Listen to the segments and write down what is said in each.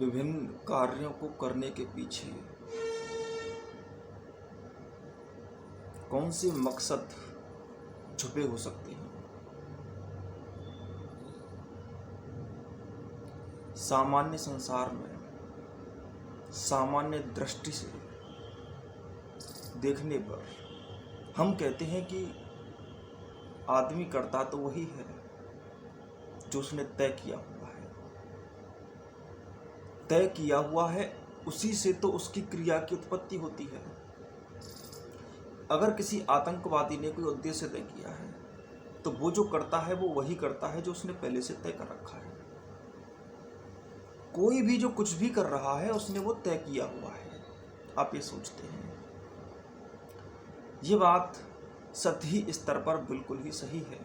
विभिन्न कार्यों को करने के पीछे कौन से मकसद छुपे हो सकते हैं? सामान्य संसार में सामान्य दृष्टि से देखने पर हम कहते हैं कि आदमी करता तो वही है जो उसने तय किया हुआ है। तय किया हुआ है, उसी से तो उसकी क्रिया की उत्पत्ति होती है। अगर किसी आतंकवादी ने कोई उद्देश्य तय किया है तो वो जो करता है वो वही करता है जो उसने पहले से तय कर रखा है। कोई भी जो कुछ भी कर रहा है उसने वो तय किया हुआ है। आप ये सोचते हैं, ये बात सतही स्तर पर बिल्कुल ही सही है,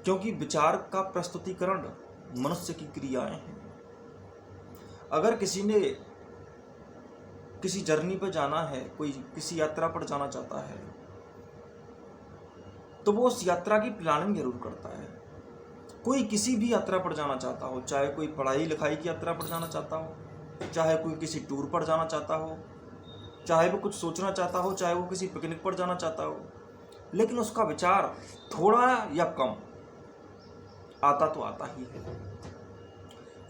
क्योंकि विचार का प्रस्तुतिकरण मनुष्य की क्रियाएं हैं। अगर किसी ने किसी जर्नी पर जाना है, कोई किसी यात्रा पर जाना चाहता है, तो वो उस यात्रा की प्लानिंग जरूर करता है। कोई किसी भी यात्रा पर जाना चाहता हो, चाहे कोई पढ़ाई लिखाई की यात्रा पर जाना चाहता हो, चाहे कोई किसी टूर पर जाना चाहता हो, चाहे वो कुछ सोचना चाहता हो, चाहे वो किसी पिकनिक पर जाना चाहता हो, लेकिन उसका विचार थोड़ा या कम आता तो आता ही है।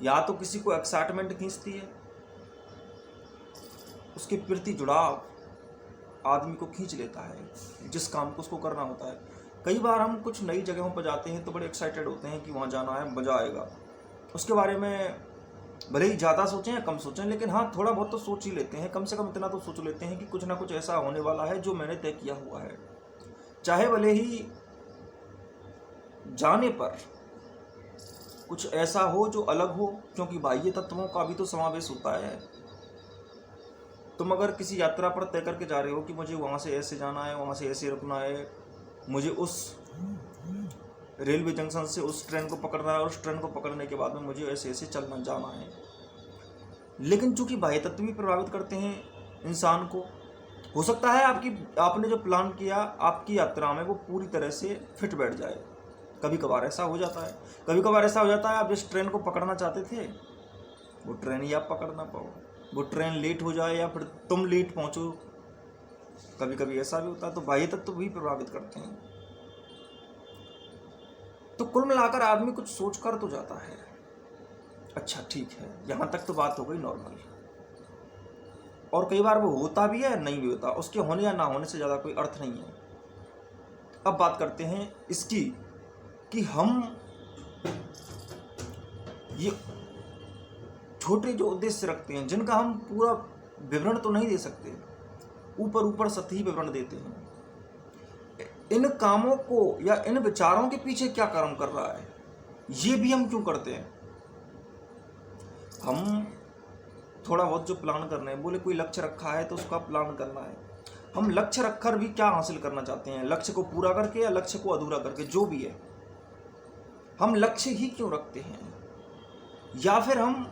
या तो किसी को एक्साइटमेंट खींचती है, उसके प्रति जुड़ाव आदमी को खींच लेता है जिस काम को उसको करना होता है। कई बार हम कुछ नई जगहों पर जाते हैं तो बड़े एक्साइटेड होते हैं कि वहाँ जाना है, मज़ा आएगा। उसके बारे में भले ही ज़्यादा सोचें या कम सोचें, लेकिन हाँ, थोड़ा बहुत तो सोच ही लेते हैं। कम से कम इतना तो सोच लेते हैं कि कुछ ना कुछ ऐसा होने वाला है जो मैंने तय किया हुआ है। चाहे भले ही जाने पर कुछ ऐसा हो जो अलग हो, क्योंकि बाह्य तत्वों का भी तो समावेश होता है। तुम अगर किसी यात्रा पर तय करके जा रहे हो कि मुझे वहाँ से ऐसे जाना है, वहाँ से ऐसे रुकना है, मुझे उस रेलवे जंक्शन से उस ट्रेन को पकड़ना है और उस ट्रेन को पकड़ने के बाद में मुझे ऐसे ऐसे चलना जाना है, लेकिन चूंकि बाह्य तत्व भी प्रभावित करते हैं इंसान को, हो सकता है आपने जो प्लान किया आपकी यात्रा में वो पूरी तरह से फिट बैठ जाए। कभी कभार ऐसा हो जाता है। कभी कभार ऐसा हो जाता है आप जिस ट्रेन को पकड़ना चाहते थे वो ट्रेन ही आप पकड़ ना पाओ, वो ट्रेन लेट हो जाए या फिर तुम लेट पहुंचो। कभी कभी ऐसा भी होता है। तो बाह्य तत्व भी प्रभावित करते हैं। तो कुल मिलाकर आदमी कुछ सोच कर तो जाता है। अच्छा ठीक है, यहाँ तक तो बात हो गई नॉर्मल। और कई बार वो होता भी है, नहीं भी होता। उसके होने या ना होने से ज़्यादा कोई अर्थ नहीं है। अब बात करते हैं इसकी कि हम ये छोटे जो उद्देश्य रखते हैं, जिनका हम पूरा विवरण तो नहीं दे सकते, ऊपर ऊपर सतही विवरण देते हैं, इन कामों को या इन विचारों के पीछे क्या कर्म कर रहा है, ये भी हम क्यों करते हैं। हम थोड़ा बहुत जो प्लान कर रहे हैं, बोले कोई लक्ष्य रखा है तो उसका प्लान करना है। हम लक्ष्य रखकर भी क्या हासिल करना चाहते हैं, लक्ष्य को पूरा करके या लक्ष्य को अधूरा करके, जो भी है, हम लक्ष्य ही क्यों रखते हैं, या फिर हम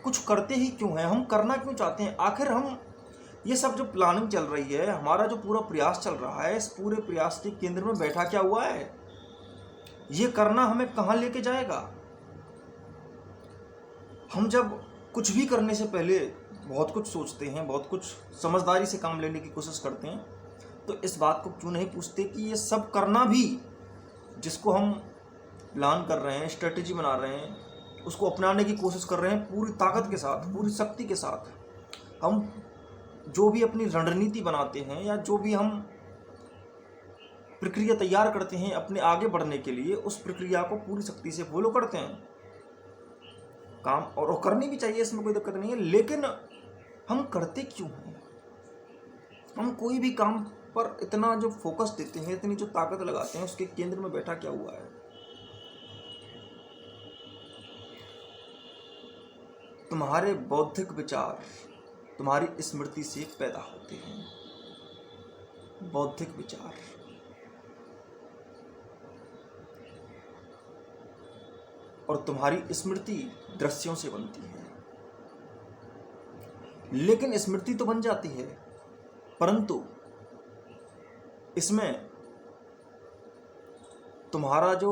कुछ करते ही क्यों हैं, हम करना क्यों चाहते हैं। आखिर हम ये सब जो प्लानिंग चल रही है, हमारा जो पूरा प्रयास चल रहा है, इस पूरे प्रयास के केंद्र में बैठा क्या हुआ है, ये करना हमें कहाँ लेके जाएगा। हम जब कुछ भी करने से पहले बहुत कुछ सोचते हैं, बहुत कुछ समझदारी से काम लेने की कोशिश करते हैं, तो इस बात को क्यों नहीं पूछते कि ये सब करना भी, जिसको हम प्लान कर रहे हैं, स्ट्रेटेजी बना रहे हैं, उसको अपनाने की कोशिश कर रहे हैं पूरी ताकत के साथ, पूरी शक्ति के साथ, हम जो भी अपनी रणनीति बनाते हैं या जो भी हम प्रक्रिया तैयार करते हैं अपने आगे बढ़ने के लिए, उस प्रक्रिया को पूरी शक्ति से फॉलो करते हैं काम, और करनी भी चाहिए, इसमें कोई दिक्कत नहीं है। लेकिन हम करते क्यों हैं। हम कोई भी काम पर इतना जो फोकस देते हैं, इतनी जो ताकत लगाते हैं, उसके केंद्र में बैठा क्या हुआ है। तुम्हारे बौद्धिक विचार तुम्हारी स्मृति से पैदा होते हैं। बौद्धिक विचार, और तुम्हारी स्मृति दृश्यों से बनती है। लेकिन स्मृति तो बन जाती है, परंतु इसमें तुम्हारा जो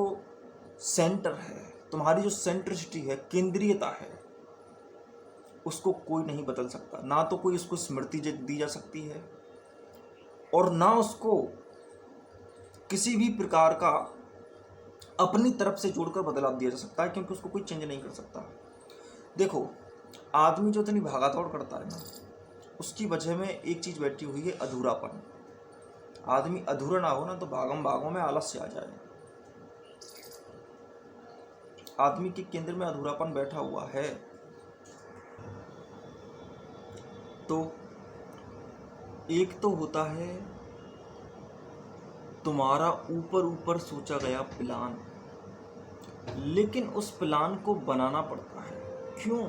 सेंटर है, तुम्हारी जो सेंट्रिसिटी है, केंद्रीयता है, उसको कोई नहीं बदल सकता। ना तो कोई उसको स्मृति दी जा सकती है और ना उसको किसी भी प्रकार का अपनी तरफ से जोड़कर बदलाव दिया जा सकता है, क्योंकि उसको कोई चेंज नहीं कर सकता। देखो, आदमी जो इतनी भागा दौड़ करता है ना, उसकी वजह में एक चीज़ बैठी हुई है, अधूरापन। आदमी अधूरा ना हो ना तो भागम भागों में आलस्य आ जाए। आदमी के केंद्र में अधूरापन बैठा हुआ है। तो एक तो होता है तुम्हारा ऊपर ऊपर सोचा गया प्लान, लेकिन उस प्लान को बनाना पड़ता है। क्यों?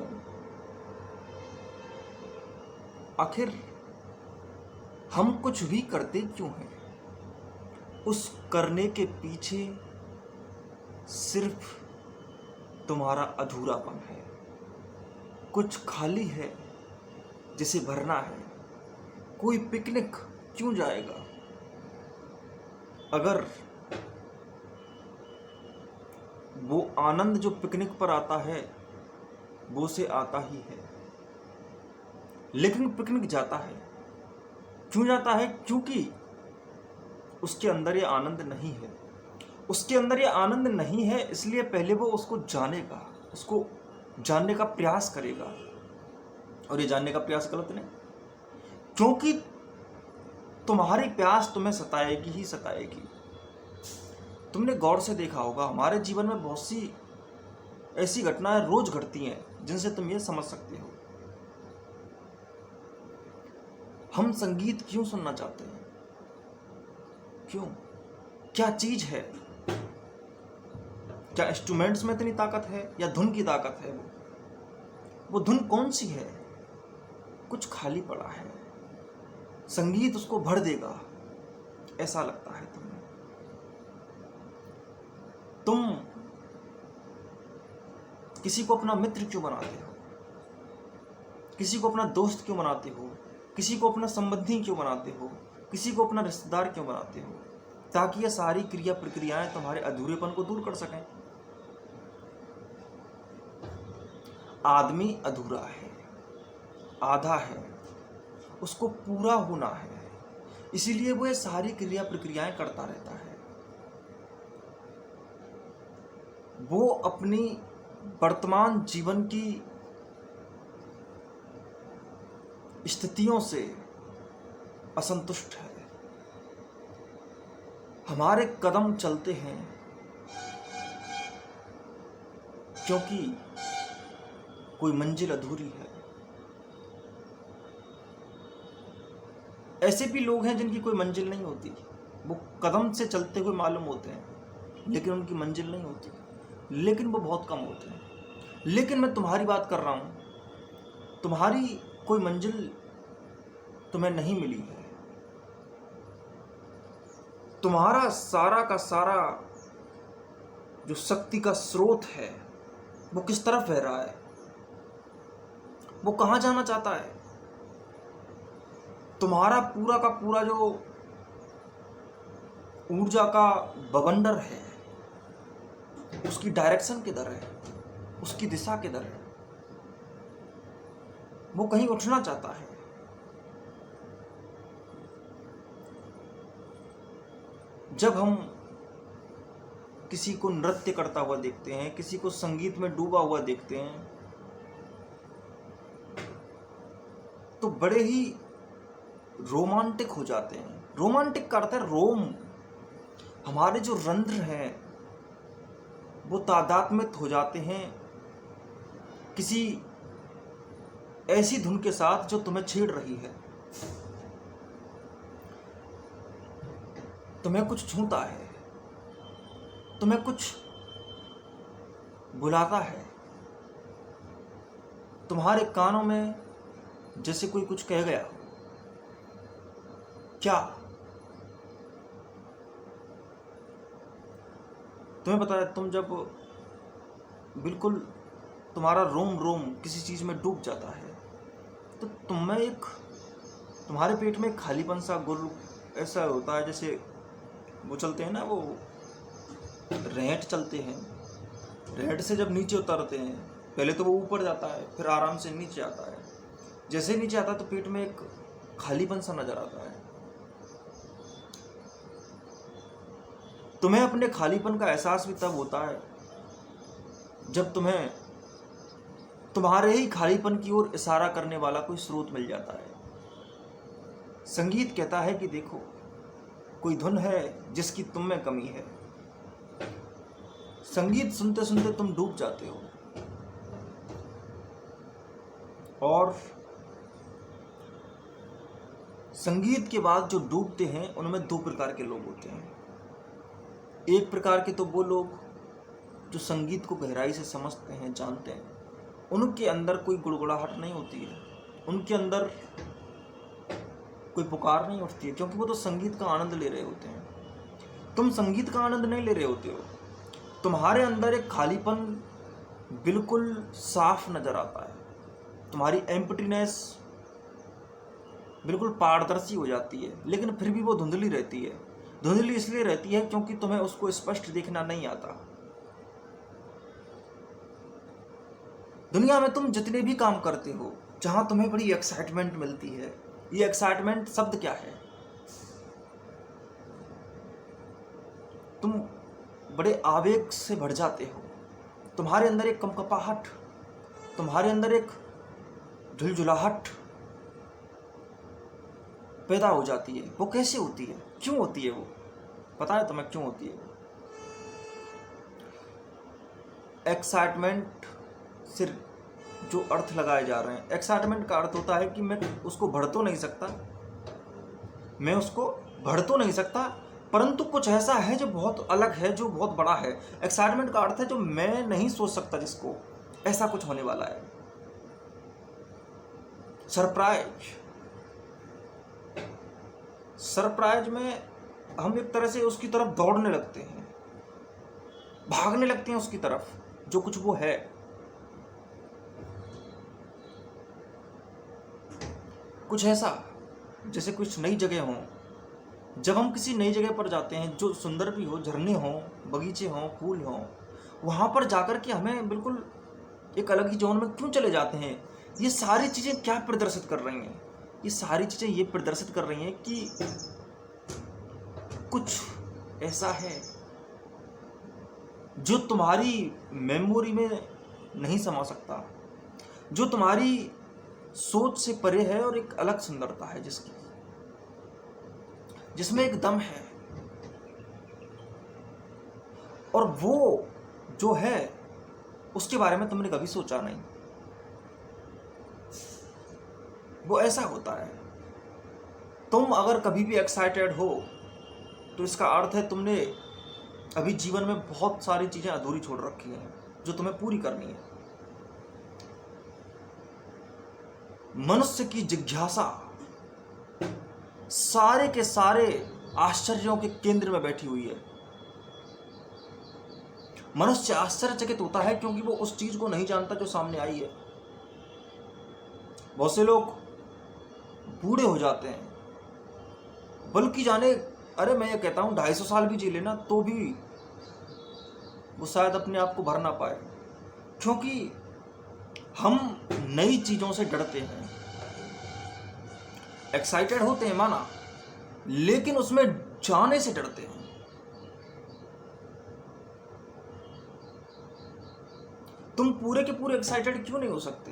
आखिर हम कुछ भी करते क्यों हैं? उस करने के पीछे सिर्फ तुम्हारा अधूरापन है। कुछ खाली है जिसे भरना है। कोई पिकनिक क्यों जाएगा अगर वो आनंद जो पिकनिक पर आता है वो से आता ही है। लेकिन पिकनिक जाता है, क्यों जाता है? क्योंकि उसके अंदर ये आनंद नहीं है। उसके अंदर ये आनंद नहीं है, इसलिए पहले वो उसको जानेगा, उसको जानने का प्रयास करेगा। और ये जानने का प्रयास गलत नहीं, क्योंकि तुम्हारी प्यास तुम्हें सताएगी ही सताएगी। तुमने गौर से देखा होगा, हमारे जीवन में बहुत सी ऐसी घटनाएं रोज घटती हैं जिनसे तुम ये समझ सकते हो। हम संगीत क्यों सुनना चाहते हैं? क्यों? क्या चीज है? क्या इंस्ट्रूमेंट्स में इतनी ताकत है या धुन की ताकत है? वो धुन कौन सी है? कुछ खाली पड़ा है, संगीत उसको भर देगा, ऐसा लगता है तुम्हें। तुम किसी को अपना मित्र क्यों बनाते हो? किसी को अपना दोस्त क्यों बनाते हो? किसी को अपना संबंधी क्यों बनाते हो? किसी को अपना रिश्तेदार क्यों बनाते हो? ताकि ये सारी क्रिया प्रक्रियाएं तुम्हारे अधूरेपन को दूर कर सकें। आदमी अधूरा है, आधा है, उसको पूरा होना है, इसीलिए वो ये सारी क्रिया प्रक्रियाएं करता रहता है। वो अपनी वर्तमान जीवन की स्थितियों से असंतुष्ट है। हमारे कदम चलते हैं क्योंकि कोई मंजिल अधूरी है। ऐसे भी लोग हैं जिनकी कोई मंजिल नहीं होती, वो कदम से चलते हुए मालूम होते हैं लेकिन उनकी मंजिल नहीं होती, लेकिन वो बहुत कम होते हैं। लेकिन मैं तुम्हारी बात कर रहा हूं, तुम्हारी कोई मंजिल तुम्हें नहीं मिली है। तुम्हारा सारा का सारा जो शक्ति का स्रोत है वो किस तरफ बह रहा है? वो कहां जाना चाहता है? तुम्हारा पूरा का पूरा जो ऊर्जा का बवंडर है उसकी डायरेक्शन किधर है? उसकी दिशा किधर है? वो कहीं उठना चाहता है। जब हम किसी को नृत्य करता हुआ देखते हैं, किसी को संगीत में डूबा हुआ देखते हैं, तो बड़े ही रोमांटिक हो जाते हैं। रोमांटिक का अर्थ है रोम। हमारे जो रंध्र हैं वो तादात्म्य हो जाते हैं किसी ऐसी धुन के साथ जो तुम्हें छेड़ रही है। तुम्हें कुछ छूता है, तुम्हें कुछ बुलाता है, तुम्हारे कानों में जैसे कोई कुछ कह गया। क्या तुम्हें पता है, तुम जब बिल्कुल तुम्हारा रोम रोम किसी चीज में डूब जाता है तो तुम्हारे पेट में एक खालीपन सा गुर ऐसा होता है, जैसे वो चलते हैं ना, वो रेंट चलते हैं, रेंट से जब नीचे उतरते हैं पहले तो वो ऊपर जाता है, फिर आराम से नीचे आता है। जैसे नीचे आता है तो पेट में एक खालीपन सा नजर आता है। तुम्हें अपने खालीपन का एहसास भी तब होता है जब तुम्हें तुम्हारे ही खालीपन की ओर इशारा करने वाला कोई स्रोत मिल जाता है। संगीत कहता है कि देखो, कोई धुन है जिसकी तुम में कमी है। संगीत सुनते सुनते तुम डूब जाते हो। और संगीत के बाद जो डूबते हैं उनमें दो प्रकार के लोग होते हैं। एक प्रकार के तो वो लोग जो संगीत को गहराई से समझते हैं, जानते हैं। उनके अंदर कोई गुड़गुड़ाहट नहीं होती है, उनके अंदर कोई पुकार नहीं उठती है, क्योंकि वो तो संगीत का आनंद ले रहे होते हैं। तुम संगीत का आनंद नहीं ले रहे होते हो। तुम्हारे अंदर एक खालीपन बिल्कुल साफ नजर आता है। तुम्हारी एम्प्टीनेस बिल्कुल पारदर्शी हो जाती है, लेकिन फिर भी वो धुंधली रहती है। धुंधली इसलिए रहती है क्योंकि तुम्हें उसको स्पष्ट देखना नहीं आता। दुनिया में तुम जितने भी काम करते हो, जहां तुम्हें बड़ी एक्साइटमेंट मिलती है, ये एक्साइटमेंट शब्द क्या है? तुम बड़े आवेग से भर जाते हो। तुम्हारे अंदर एक कंपकपाहट, तुम्हारे अंदर एक झुलझुलाहट पैदा हो जाती है। वो कैसे होती है, क्यों होती है? वो पता है तुम्हें क्यों होती है? एक्साइटमेंट से जो अर्थ लगाए जा रहे हैं, एक्साइटमेंट का अर्थ होता है कि मैं उसको भर तो नहीं सकता, मैं उसको भर तो नहीं सकता, परंतु कुछ ऐसा है जो बहुत अलग है, जो बहुत बड़ा है। एक्साइटमेंट का अर्थ है जो मैं नहीं सोच सकता, जिसको ऐसा कुछ होने वाला है। सरप्राइज में हम एक तरह से उसकी तरफ दौड़ने लगते हैं, भागने लगते हैं उसकी तरफ, जो कुछ वो है। कुछ ऐसा जैसे कुछ नई जगह हो। जब हम किसी नई जगह पर जाते हैं, जो सुंदर भी हो, झरने हो, बगीचे हो, फूल हो, वहां पर जाकर के हमें बिल्कुल एक अलग ही जोन में क्यों चले जाते हैं? ये सारी चीजें क्या प्रदर्शित कर रही हैं? ये सारी चीजें ये प्रदर्शित कर रही हैं कि कुछ ऐसा है जो तुम्हारी मेमोरी में नहीं समा सकता, जो तुम्हारी सोच से परे है, और एक अलग सुंदरता है जिसमें एक दम है। और वो जो है उसके बारे में तुमने कभी सोचा नहीं। वो ऐसा होता है। तुम अगर कभी भी एक्साइटेड हो तो इसका अर्थ है तुमने अभी जीवन में बहुत सारी चीजें अधूरी छोड़ रखी हैं जो तुम्हें पूरी करनी है। मनुष्य की जिज्ञासा सारे के सारे आश्चर्यों के केंद्र में बैठी हुई है। मनुष्य आश्चर्यचकित होता है क्योंकि वो उस चीज को नहीं जानता जो सामने आई है। बहुत से लोग बूढ़े हो जाते हैं, बल्कि जाने, अरे मैं ये कहता हूं 250 साल भी जी लेना तो भी वो शायद अपने आप को भर ना पाए, क्योंकि हम नई चीजों से डरते हैं। एक्साइटेड होते हैं माना, लेकिन उसमें जाने से डरते हैं। तुम पूरे के पूरे एक्साइटेड क्यों नहीं हो सकते?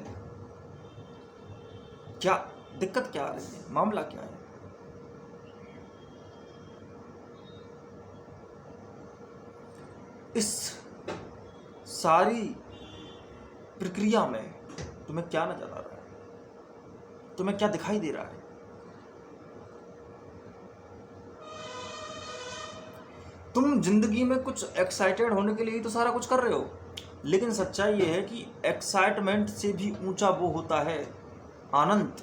क्या दिक्कत क्या आ रही है? मामला क्या है? इस सारी प्रक्रिया में तुम्हें क्या नजर आ रहा है? तुम्हें क्या दिखाई दे रहा है? तुम जिंदगी में कुछ एक्साइटेड होने के लिए तो सारा कुछ कर रहे हो, लेकिन सच्चाई यह है कि एक्साइटमेंट से भी ऊंचा वो होता है आनंद।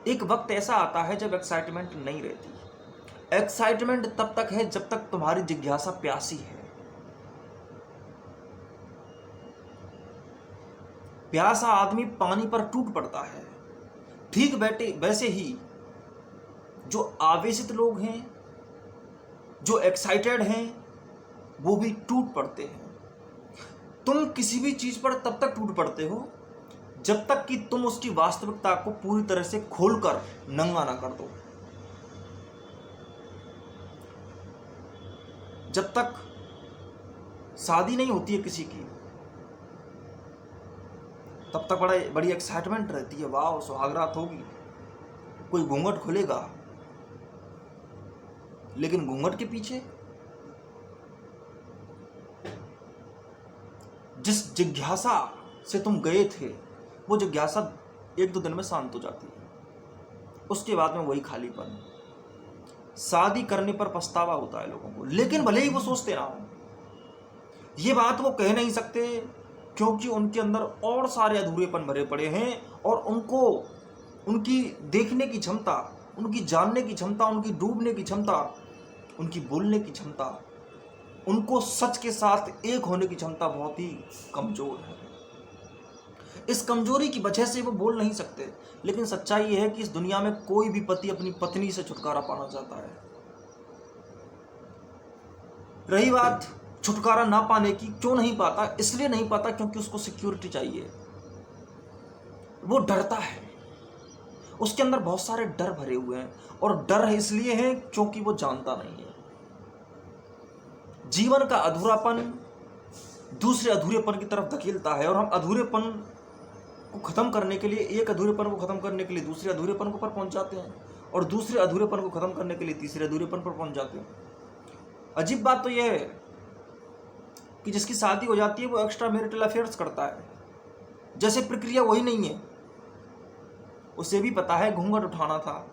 एक वक्त ऐसा आता है जब एक्साइटमेंट नहीं रहती। एक्साइटमेंट तब तक है जब तक तुम्हारी जिज्ञासा प्यासी है। प्यासा आदमी पानी पर टूट पड़ता है। ठीक बैठे वैसे ही जो आवेशित लोग हैं, जो एक्साइटेड हैं, वो भी टूट पड़ते हैं। तुम किसी भी चीज पर तब तक टूट पड़ते हो जब तक कि तुम उसकी वास्तविकता को पूरी तरह से खोलकर नंगा ना कर दो। जब तक शादी नहीं होती है किसी की तब तक बड़ी एक्साइटमेंट रहती है, वाह सुहागरात होगी, कोई घूंघट खुलेगा। लेकिन घूंघट के पीछे जिस जिज्ञासा से तुम गए थे वो जिज्ञासा 1-2 दिन में शांत हो जाती है, उसके बाद में वही खालीपन। शादी करने पर पछतावा होता है लोगों को, लेकिन भले ही वो सोचते ना हो, ये बात वो कह नहीं सकते क्योंकि उनके अंदर और सारे अधूरेपन भरे पड़े हैं और उनको उनकी देखने की क्षमता, उनकी जानने की क्षमता, उनकी डूबने की क्षमता, उनकी बोलने की क्षमता, उनको सच के साथ एक होने की क्षमता बहुत ही कमजोर है। इस कमजोरी की वजह से वो बोल नहीं सकते। लेकिन सच्चाई यह है कि इस दुनिया में कोई भी पति अपनी पत्नी से छुटकारा पाना चाहता है। रही बात छुटकारा ना पाने की, क्यों नहीं पाता? इसलिए नहीं पाता क्योंकि उसको सिक्योरिटी चाहिए, वो डरता है, उसके अंदर बहुत सारे डर भरे हुए हैं। और डर इसलिए है क्योंकि वो जानता नहीं है। जीवन का अधूरापन दूसरे अधूरेपन की तरफ धकेलता है और हम अधूरेपन को खत्म करने के लिए, एक अधूरेपन को खत्म करने के लिए दूसरे अधूरेपन को पर पहुंच जाते हैं और दूसरे अधूरेपन को खत्म करने के लिए तीसरे अधूरेपन पर पहुंच जाते हैं। अजीब बात तो यह है कि जिसकी शादी हो जाती है वो एक्स्ट्रा मैरिटल अफेयर्स करता है, जैसे प्रक्रिया वही नहीं है। उसे भी पता है घूंघट उठाना था,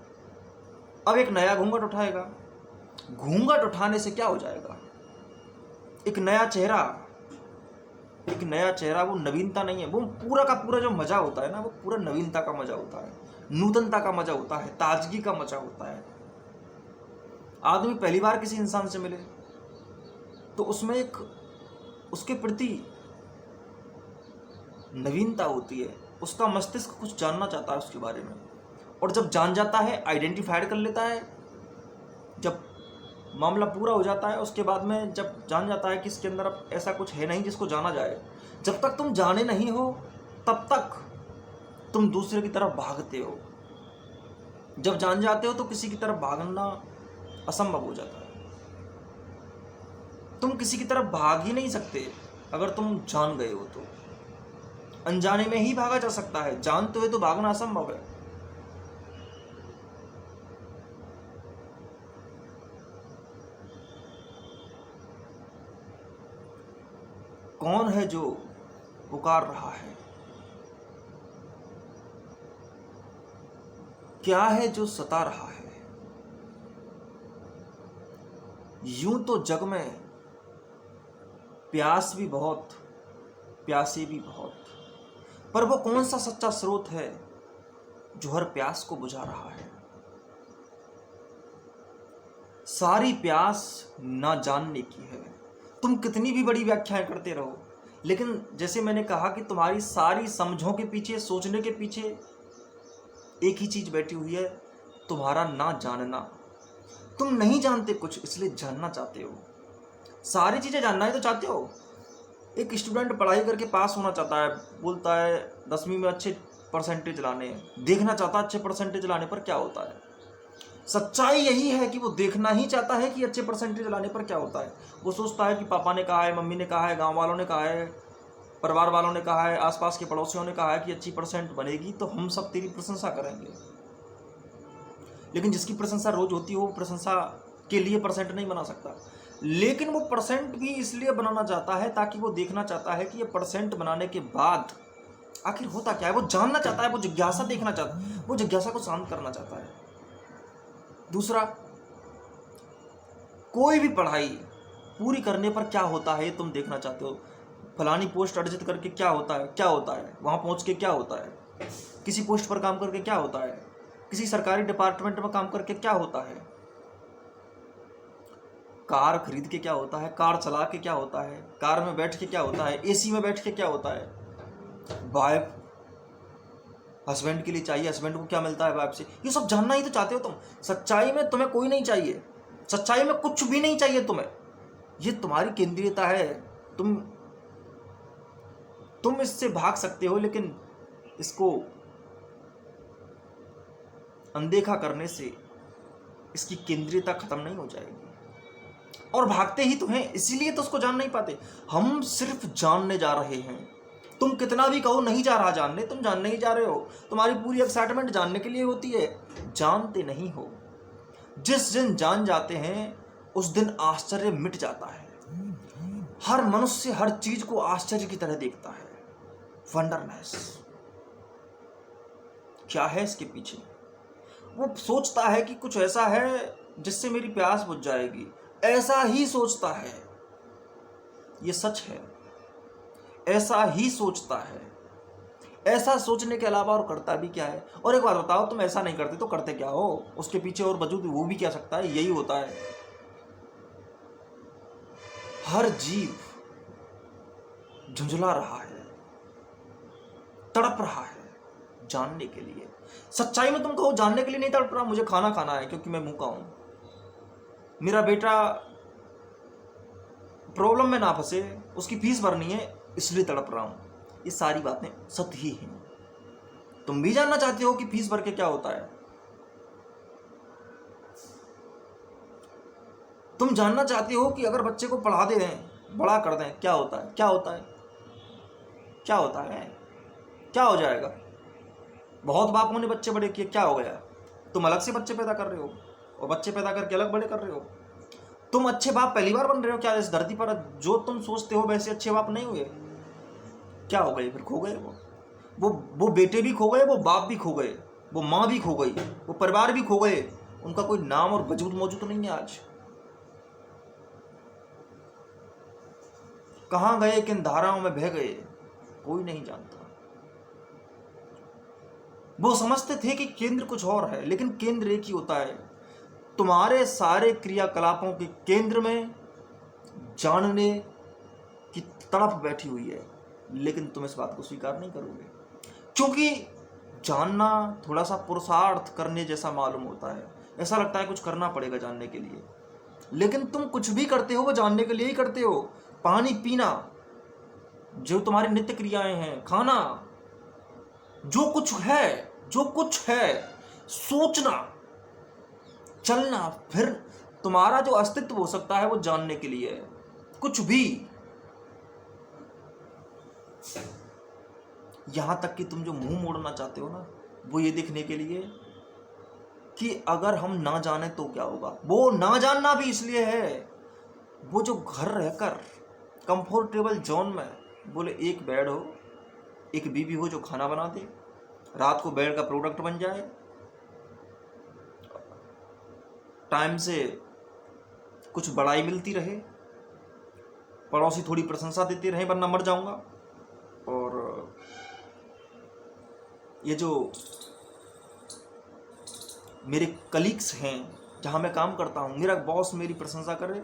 अब एक नया घूंघट उठाएगा। घूंघट उठाने से क्या हो जाएगा? एक नया चेहरा, वो नवीनता नहीं है, वो पूरा का पूरा जो मजा होता है ना, वो पूरा नवीनता का मजा होता है, नूतनता का मजा होता है, ताजगी का मजा होता है। आदमी पहली बार किसी इंसान से मिले तो उसमें एक उसके प्रति नवीनता होती है, उसका मस्तिष्क कुछ जानना चाहता है उसके बारे में, और जब जान जाता है, आइडेंटिफाइड कर लेता है, जब मामला पूरा हो जाता है, उसके बाद में जब जान जाता है कि इसके अंदर अब ऐसा कुछ है नहीं जिसको जाना जाए, जब तक तुम जाने नहीं हो तब तक तुम दूसरे की तरफ भागते हो। जब जान जाते हो तो किसी की तरफ भागना असंभव हो जाता है। तुम किसी की तरफ भाग ही नहीं सकते अगर तुम जान गए हो तो। अनजाने में ही भागा जा सकता है, जानते हुए तो भागना असंभव है। कौन है जो पुकार रहा है? क्या है जो सता रहा है? यूं तो जग में प्यास भी बहुत, प्यासे भी बहुत, पर वो कौन सा सच्चा स्रोत है जो हर प्यास को बुझा रहा है? सारी प्यास ना जानने की है। तुम कितनी भी बड़ी व्याख्याएं करते रहो, लेकिन जैसे मैंने कहा कि तुम्हारी सारी समझों के पीछे, सोचने के पीछे एक ही चीज बैठी हुई है, तुम्हारा ना जानना। तुम नहीं जानते कुछ, इसलिए जानना चाहते हो। सारी चीजें जानना ही तो चाहते हो। एक स्टूडेंट पढ़ाई करके पास होना चाहता है, बोलता है 10वीं में अच्छे परसेंटेज लाने हैं, देखना चाहता है अच्छे परसेंटेज लाने पर क्या होता है। सच्चाई यही है कि वो देखना ही चाहता है कि अच्छे परसेंटेज लाने पर क्या होता है। वो सोचता है कि पापा ने कहा है, मम्मी ने कहा है, गांव वालों ने कहा है, परिवार वालों ने कहा है, आसपास के पड़ोसियों ने कहा है कि अच्छी परसेंट बनेगी तो हम सब तेरी प्रशंसा करेंगे। लेकिन जिसकी प्रशंसा रोज होती है वो प्रशंसा के लिए परसेंट नहीं बना सकता, लेकिन वो परसेंट भी इसलिए बनाना चाहता है ताकि वो देखना चाहता है कि ये परसेंट बनाने के बाद आखिर होता क्या है। वो जानना चाहता है, वो जिज्ञासा देखना चाहता है, वो जिज्ञासा को शांत करना चाहता है। दूसरा, कोई भी पढ़ाई पूरी करने पर क्या होता है ये तुम देखना चाहते हो। फलानी पोस्ट अर्जित करके क्या होता है, क्या होता है, वहां पहुंच के क्या होता है, किसी पोस्ट पर काम करके क्या होता है, किसी सरकारी डिपार्टमेंट में काम करके क्या होता है, कार खरीद के क्या होता है, कार चला के क्या होता है, कार में बैठ के क्या होता है, एसी में बैठ के क्या होता है, वाइफ हस्बैंड के लिए चाहिए, हस्बैंड को क्या मिलता है वाइफ से, ये सब जानना ही तो चाहते हो तुम। सच्चाई में तुम्हें कोई नहीं चाहिए, सच्चाई में कुछ भी नहीं चाहिए तुम्हें। ये तुम्हारी केंद्रीयता है। तुम तुम इससे भाग सकते हो, लेकिन इसको अनदेखा करने से इसकी केंद्रीयता खत्म नहीं हो जाएगी। और भागते ही तो हैं, इसीलिए तो उसको जान नहीं पाते। हम सिर्फ जानने जा रहे हैं। तुम कितना भी कहो नहीं जा रहा जानने, तुम जानने ही जा रहे हो। तुम्हारी पूरी एक्साइटमेंट जानने के लिए होती है, जानते नहीं हो। जिस दिन जान जाते हैं उस दिन आश्चर्य मिट जाता है। हर मनुष्य हर चीज को आश्चर्य की तरह देखता है। वंडरनेस क्या है इसके पीछे? वो सोचता है कि कुछ ऐसा है जिससे मेरी प्यास बुझ जाएगी, ऐसा ही सोचता है। ये सच है, ऐसा ही सोचता है। ऐसा सोचने के अलावा और करता भी क्या है? और एक बात बताओ, तुम ऐसा नहीं करते तो करते क्या हो? उसके पीछे और वजूद वो भी क्या सकता है? यही होता है। हर जीव झुंझला रहा है, तड़प रहा है जानने के लिए। सच्चाई में तुम कहो जानने के लिए नहीं तड़प रहा, मुझे खाना खाना है क्योंकि मैं भूखा हूं, मेरा बेटा प्रॉब्लम में ना फंसे, उसकी फीस भरनी है इसलिए तड़प रहा हूं। ये सारी बातें सत्य ही हैं। तुम भी जानना चाहते हो कि फीस भर के क्या होता है। तुम जानना चाहते हो कि अगर बच्चे को पढ़ा दे दें, बड़ा कर दें, क्या होता है? क्या होता है? क्या होता है? क्या हो जाएगा? बहुत बापों ने बच्चे बड़े किए, क्या हो गया? तुम अलग से बच्चे पैदा कर रहे हो और बच्चे पैदा करके अलग बड़े कर रहे हो। तुम अच्छे बाप पहली बार बन रहे हो क्या इस धरती पर? जो तुम सोचते हो वैसे अच्छे बाप नहीं हुए। क्या हो गए फिर? खो गए। वो बेटे भी खो गए, वो बाप भी खो गए, वो माँ भी खो गई, वो परिवार भी खो गए। उनका कोई नाम और वजूद मौजूद नहीं है आज। कहां गए, किन धाराओं में बह गए, कोई नहीं जानता। वो समझते थे कि केंद्र कुछ और है, लेकिन केंद्र एक ही होता है। तुम्हारे सारे क्रियाकलापों के केंद्र में जानने की तड़प बैठी हुई है, लेकिन तुम इस बात को स्वीकार नहीं करोगे, क्योंकि जानना थोड़ा सा पुरुषार्थ करने जैसा मालूम होता है। ऐसा लगता है कुछ करना पड़ेगा जानने के लिए, लेकिन तुम कुछ भी करते हो वो जानने के लिए ही करते हो। पानी पीना, जो तुम्हारी नित्य क्रियाएं हैं, खाना, जो कुछ है, सोचना, चलना, फिर तुम्हारा जो अस्तित्व हो सकता है वो जानने के लिए है। कुछ भी, यहां तक कि तुम जो मुंह मोड़ना चाहते हो ना, वो ये देखने के लिए कि अगर हम ना जाने तो क्या होगा। वो ना जानना भी इसलिए है, वो जो घर रहकर कंफर्टेबल जोन में, बोले एक बेड हो, एक बीवी हो जो खाना बना दे, रात को बेड का प्रोडक्ट बन जाए, टाइम से कुछ बड़ाई मिलती रहे, पड़ोसी थोड़ी प्रशंसा देते रहे वरना मर जाऊंगा। और ये जो मेरे कलीग्स हैं जहां मैं काम करता हूं, मेरा बॉस मेरी प्रशंसा करे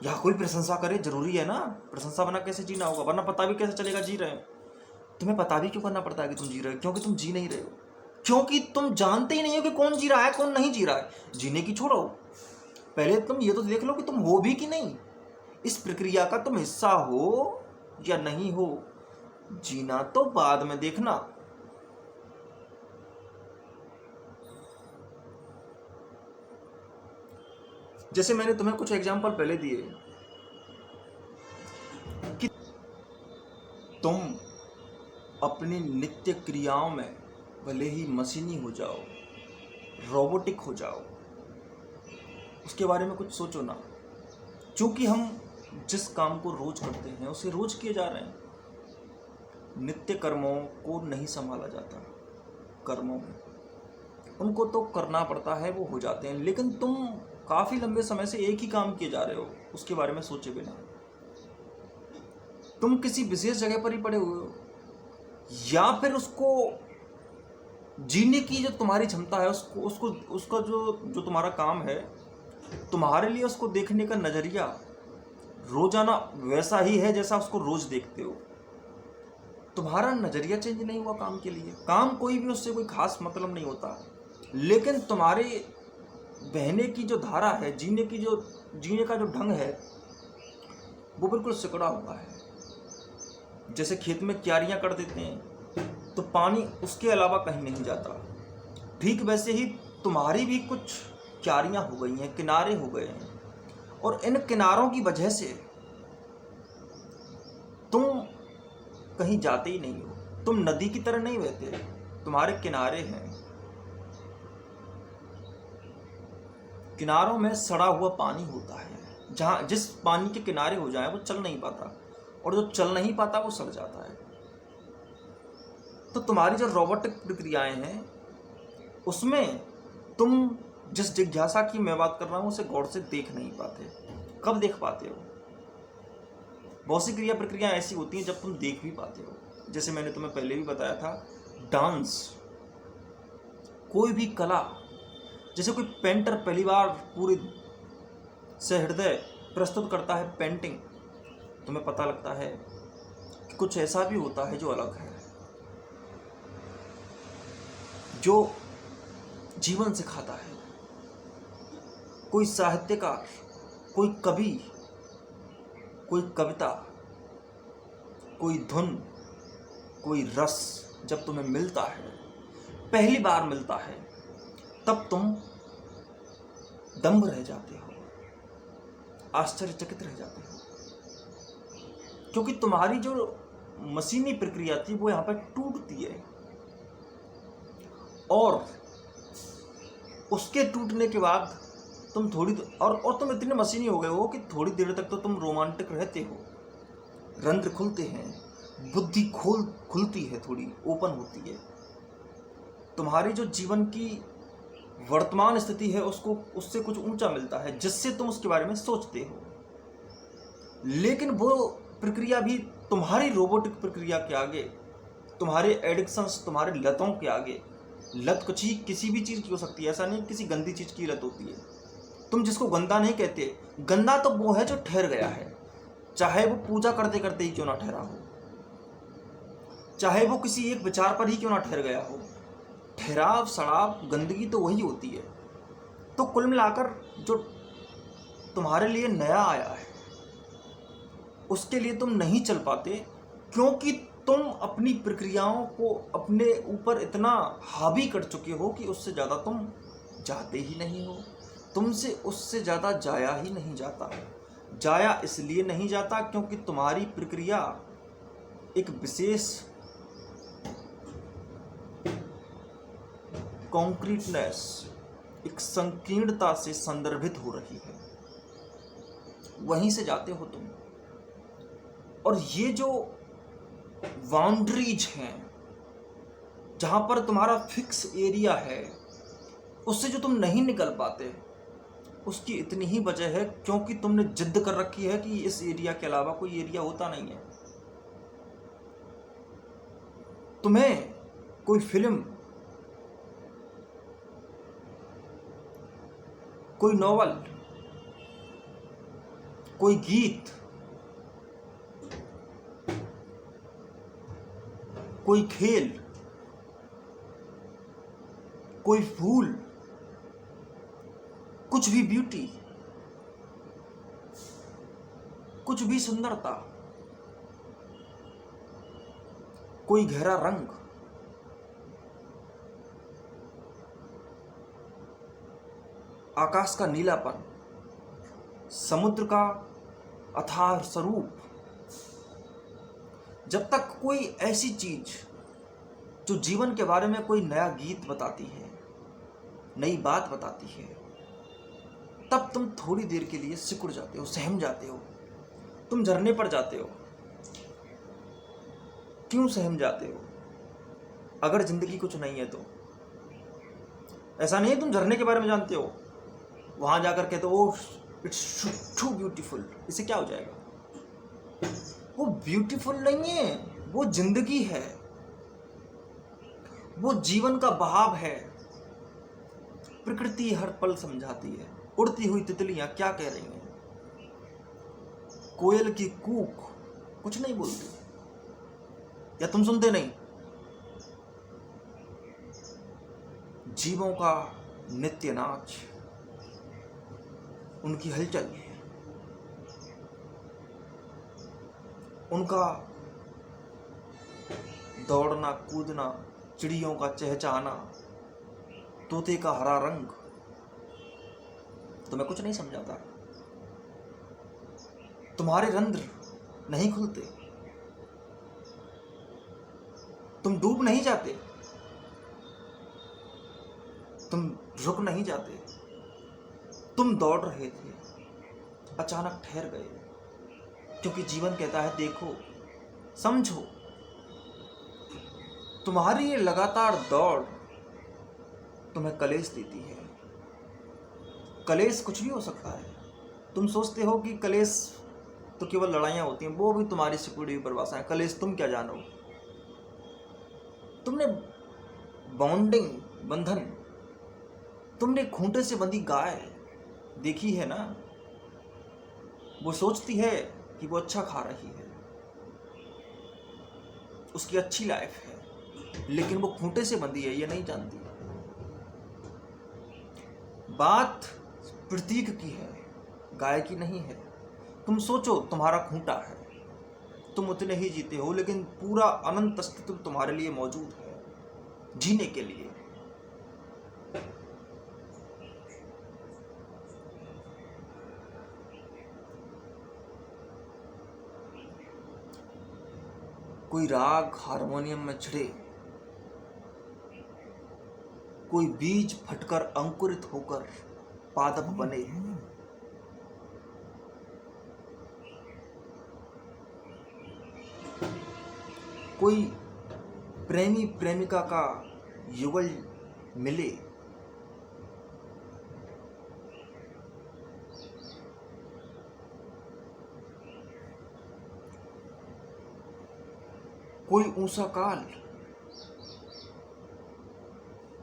या कोई प्रशंसा करे, जरूरी है ना। प्रशंसा बना कैसे जीना होगा, वरना पता भी कैसे चलेगा जी रहे हैं। तुम्हें पता भी क्यों करना पड़ता है कि तुम जी रहे हो? क्योंकि तुम जी नहीं रहे हो, क्योंकि तुम जानते ही नहीं हो कि कौन जी रहा है कौन नहीं जी रहा है। जीने की छोड़ो, पहले तुम ये तो देख लो कि तुम हो भी कि नहीं, इस प्रक्रिया का तुम हिस्सा हो या नहीं हो। जीना तो बाद में देखना। जैसे मैंने तुम्हें कुछ एग्जाम्पल पहले दिए कि तुम अपनी नित्य क्रियाओं में भले ही मशीनी हो जाओ, रोबोटिक हो जाओ, उसके बारे में कुछ सोचो ना। क्योंकि हम जिस काम को रोज करते हैं उसे रोज किए जा रहे हैं। नित्य कर्मों को नहीं संभाला जाता, कर्मों में उनको तो करना पड़ता है, वो हो जाते हैं, लेकिन तुम काफी लंबे समय से एक ही काम किए जा रहे हो, उसके बारे में सोचे बिना। तुम किसी विशेष जगह पर ही पड़े हुए हो, या फिर उसको जीने की जो तुम्हारी क्षमता है, उसका जो तुम्हारा काम है, तुम्हारे लिए उसको देखने का नजरिया रोजाना वैसा ही है जैसा उसको रोज देखते हो। तुम्हारा नजरिया चेंज नहीं हुआ काम के लिए। काम कोई भी, उससे कोई खास मतलब नहीं होता, लेकिन तुम्हारे बहने की जो धारा है, जीने का जो ढंग है, वो बिल्कुल सिकुड़ा हुआ है। जैसे खेत में क्यारियां कर देते हैं तो पानी उसके अलावा कहीं नहीं जाता, ठीक वैसे ही तुम्हारी भी कुछ क्यारियां हो गई हैं, किनारे हो गए हैं, और इन किनारों की वजह से तुम कहीं जाते ही नहीं हो। तुम नदी की तरह नहीं बहते, तुम्हारे किनारे हैं। किनारों में सड़ा हुआ पानी होता है, जहाँ जिस पानी के किनारे हो जाए वो चल नहीं पाता, और जो चल नहीं पाता वो सड़ जाता है। तो तुम्हारी जो रोबोटिक प्रक्रियाएं हैं उसमें तुम जिस जिज्ञासा की मैं बात कर रहा हूँ उसे गौर से देख नहीं पाते। कब देख पाते हो? बहुत सी क्रिया प्रक्रिया ऐसी होती हैं जब तुम देख भी पाते हो। जैसे मैंने तुम्हें पहले भी बताया था, डांस, कोई भी कला, जैसे कोई पेंटर पहली बार पूरे सहृदय प्रस्तुत करता है पेंटिंग, तुम्हें पता लगता है कि कुछ ऐसा भी होता है जो अलग है, जो जीवन सिखाता है। कोई साहित्यकार, कोई कवि, कोई कविता, कोई धुन, कोई रस जब तुम्हें मिलता है, पहली बार मिलता है, तब तुम दंग रह जाते हो, आश्चर्यचकित रह जाते हो, क्योंकि तुम्हारी जो मशीनी प्रक्रिया थी वो यहाँ पर टूटती है, और उसके टूटने के बाद तुम थोड़ी और तुम इतने मशीनी हो गए हो कि थोड़ी देर तक तो तुम रोमांटिक रहते हो, रंध्र खुलते हैं, बुद्धि खुलती है, थोड़ी ओपन होती है। तुम्हारी जो जीवन की वर्तमान स्थिति है उसको उससे कुछ ऊंचा मिलता है, जिससे तुम उसके बारे में सोचते हो। लेकिन वो प्रक्रिया भी तुम्हारी रोबोटिक प्रक्रिया के आगे, तुम्हारे एडिक्शंस, तुम्हारे लतों के आगे, लत कुछ ही किसी भी चीज़ की हो सकती है, ऐसा नहीं किसी गंदी चीज़ की लत होती है। तुम जिसको गंदा नहीं कहते, गंदा तो वो है जो ठहर गया है, चाहे वो पूजा करते करते ही क्यों ना ठहरा हो, चाहे वो किसी एक विचार पर ही क्यों ना ठहर गया हो। ठहराव, सड़ाव, गंदगी तो वही होती है। तो कुल मिलाकर जो तुम्हारे लिए नया आया है उसके लिए तुम नहीं चल पाते, क्योंकि तुम अपनी प्रक्रियाओं को अपने ऊपर इतना हावी कर चुके हो कि उससे ज़्यादा तुम जाते ही नहीं हो, तुमसे उससे ज़्यादा जाया ही नहीं जाता। जाया इसलिए नहीं जाता क्योंकि तुम्हारी प्रक्रिया एक विशेष कॉन्क्रीटनेस, एक संकीर्णता से संदर्भित हो रही है, वहीं से जाते हो तुम। और ये जो बाउंड्रीज हैं जहां पर तुम्हारा फिक्स एरिया है, उससे जो तुम नहीं निकल पाते, उसकी इतनी ही वजह है क्योंकि तुमने जिद कर रखी है कि इस एरिया के अलावा कोई एरिया होता नहीं है। तुम्हें कोई फिल्म, कोई नॉवल, कोई गीत, कोई खेल, कोई फूल, कुछ भी ब्यूटी, कुछ भी सुंदरता, कोई गहरा रंग, आकाश का नीलापन, समुद्र का अथाह स्वरूप, जब तक कोई ऐसी चीज जो जीवन के बारे में कोई नया गीत बताती है, नई बात बताती है, तब तुम थोड़ी देर के लिए सिकुड़ जाते हो, सहम जाते हो, तुम झरने पर जाते हो। क्यों सहम जाते हो? अगर जिंदगी कुछ नहीं है तो ऐसा नहीं है तुम झरने के बारे में जानते हो, वहां जाकर कहते हो ओह इट्स टू ब्यूटीफुल, इससे क्या हो जाएगा? वो ब्यूटीफुल नहीं है, वो जिंदगी है, वो जीवन का बहाव है। प्रकृति हर पल समझाती है। उड़ती हुई तितलियां क्या कह रही हैं? कोयल की कूक कुछ नहीं बोलती, या तुम सुनते नहीं? जीवों का नित्य नाच, उनकी हलचल, उनका दौड़ना कूदना, चिड़ियों का चहचहाना, तोते का हरा रंग, तुम्हें कुछ नहीं समझाता। तुम्हारे रंध्र नहीं खुलते, तुम डूब नहीं जाते, तुम रुक नहीं जाते। तुम दौड़ रहे थे, अचानक ठहर गए, क्योंकि जीवन कहता है देखो, समझो। तुम्हारी ये लगातार दौड़ तुम्हें कलेश देती है। कलेश कुछ भी हो सकता है। तुम सोचते हो कि कलेश तो केवल लड़ाइयाँ होती हैं, वो भी तुम्हारी सिकुड़ी हुई परिभाषा है। कलेश तुम क्या जानो। तुमने बॉन्डिंग बंधन, तुमने खूंटे से बंधी गाय देखी है ना। वो सोचती है कि वो अच्छा खा रही है, उसकी अच्छी लाइफ है, लेकिन वो खूंटे से बंधी है, ये नहीं जानती। बात प्रतीक की है, गाय की नहीं है। तुम सोचो तुम्हारा खूंटा है, तुम उतने ही जीते हो, लेकिन पूरा अनंत अस्तित्व तुम्हारे लिए मौजूद है जीने के लिए। कोई राग हारमोनियम में छिड़े, कोई बीज फटकर अंकुरित होकर पादप बने। कोई प्रेमी प्रेमिका का युगल मिले, कोई ऊंचा काल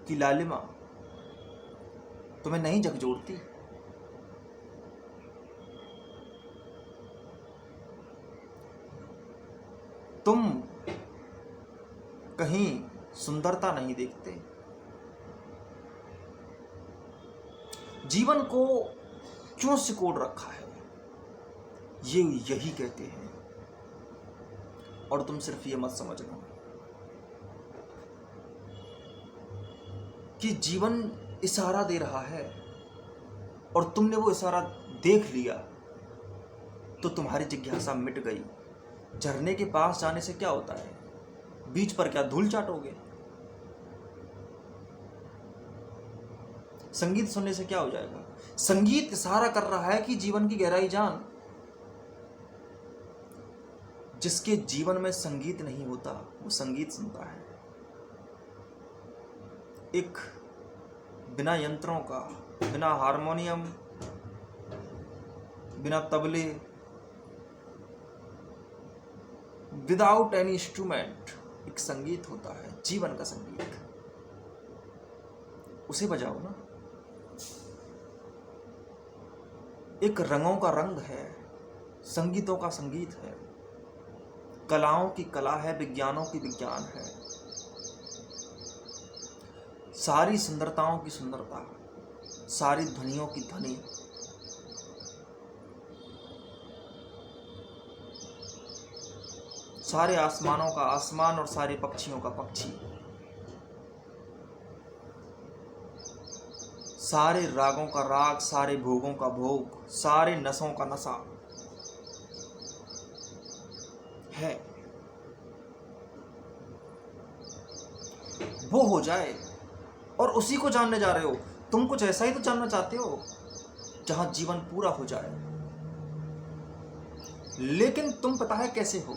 की लालिमा तुम्हें नहीं झकझोरती। तुम कहीं सुंदरता नहीं देखते। जीवन को क्यों सिकोड़ रखा है, ये यही कहते हैं। और तुम सिर्फ ये मत समझना कि जीवन इशारा दे रहा है और तुमने वो इशारा देख लिया तो तुम्हारी जिज्ञासा मिट गई। झरने के पास जाने से क्या होता है, बीच पर क्या धूल चाटोगे। संगीत सुनने से क्या हो जाएगा। संगीत इशारा कर रहा है कि जीवन की गहराई जान। जिसके जीवन में संगीत नहीं होता वो संगीत सुनता है। एक बिना यंत्रों का, बिना हारमोनियम, बिना तबले, विदाउट एनी इंस्ट्रूमेंट एक संगीत होता है, जीवन का संगीत। उसे बजाओ ना। एक रंगों का रंग है, संगीतों का संगीत है, कलाओं की कला है, विज्ञानों की विज्ञान है। सारी सुंदरताओं की सुंदरता, सारी ध्वनियों की ध्वनि, सारे आसमानों का आसमान और सारे पक्षियों का पक्षी, सारे रागों का राग, सारे भोगों का भोग, सारे नसों का नशा है। वो हो जाए और उसी को जानने जा रहे हो। तुम कुछ ऐसा ही तो जानना चाहते हो जहां जीवन पूरा हो जाए, लेकिन तुम पता है कैसे हो।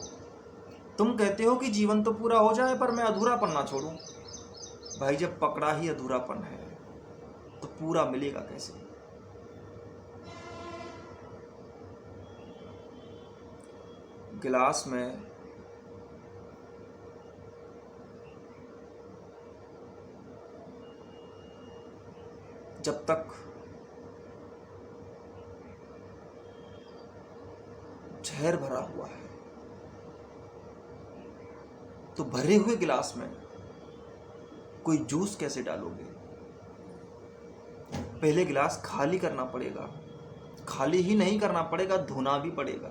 तुम कहते हो कि जीवन तो पूरा हो जाए पर मैं अधूरापन ना छोड़ूं। भाई जब पकड़ा ही अधूरापन है तो पूरा मिलेगा कैसे। गिलास में जब तक जहर भरा हुआ है तो भरे हुए गिलास में कोई जूस कैसे डालोगे। पहले गिलास खाली करना पड़ेगा, खाली ही नहीं करना पड़ेगा, धोना भी पड़ेगा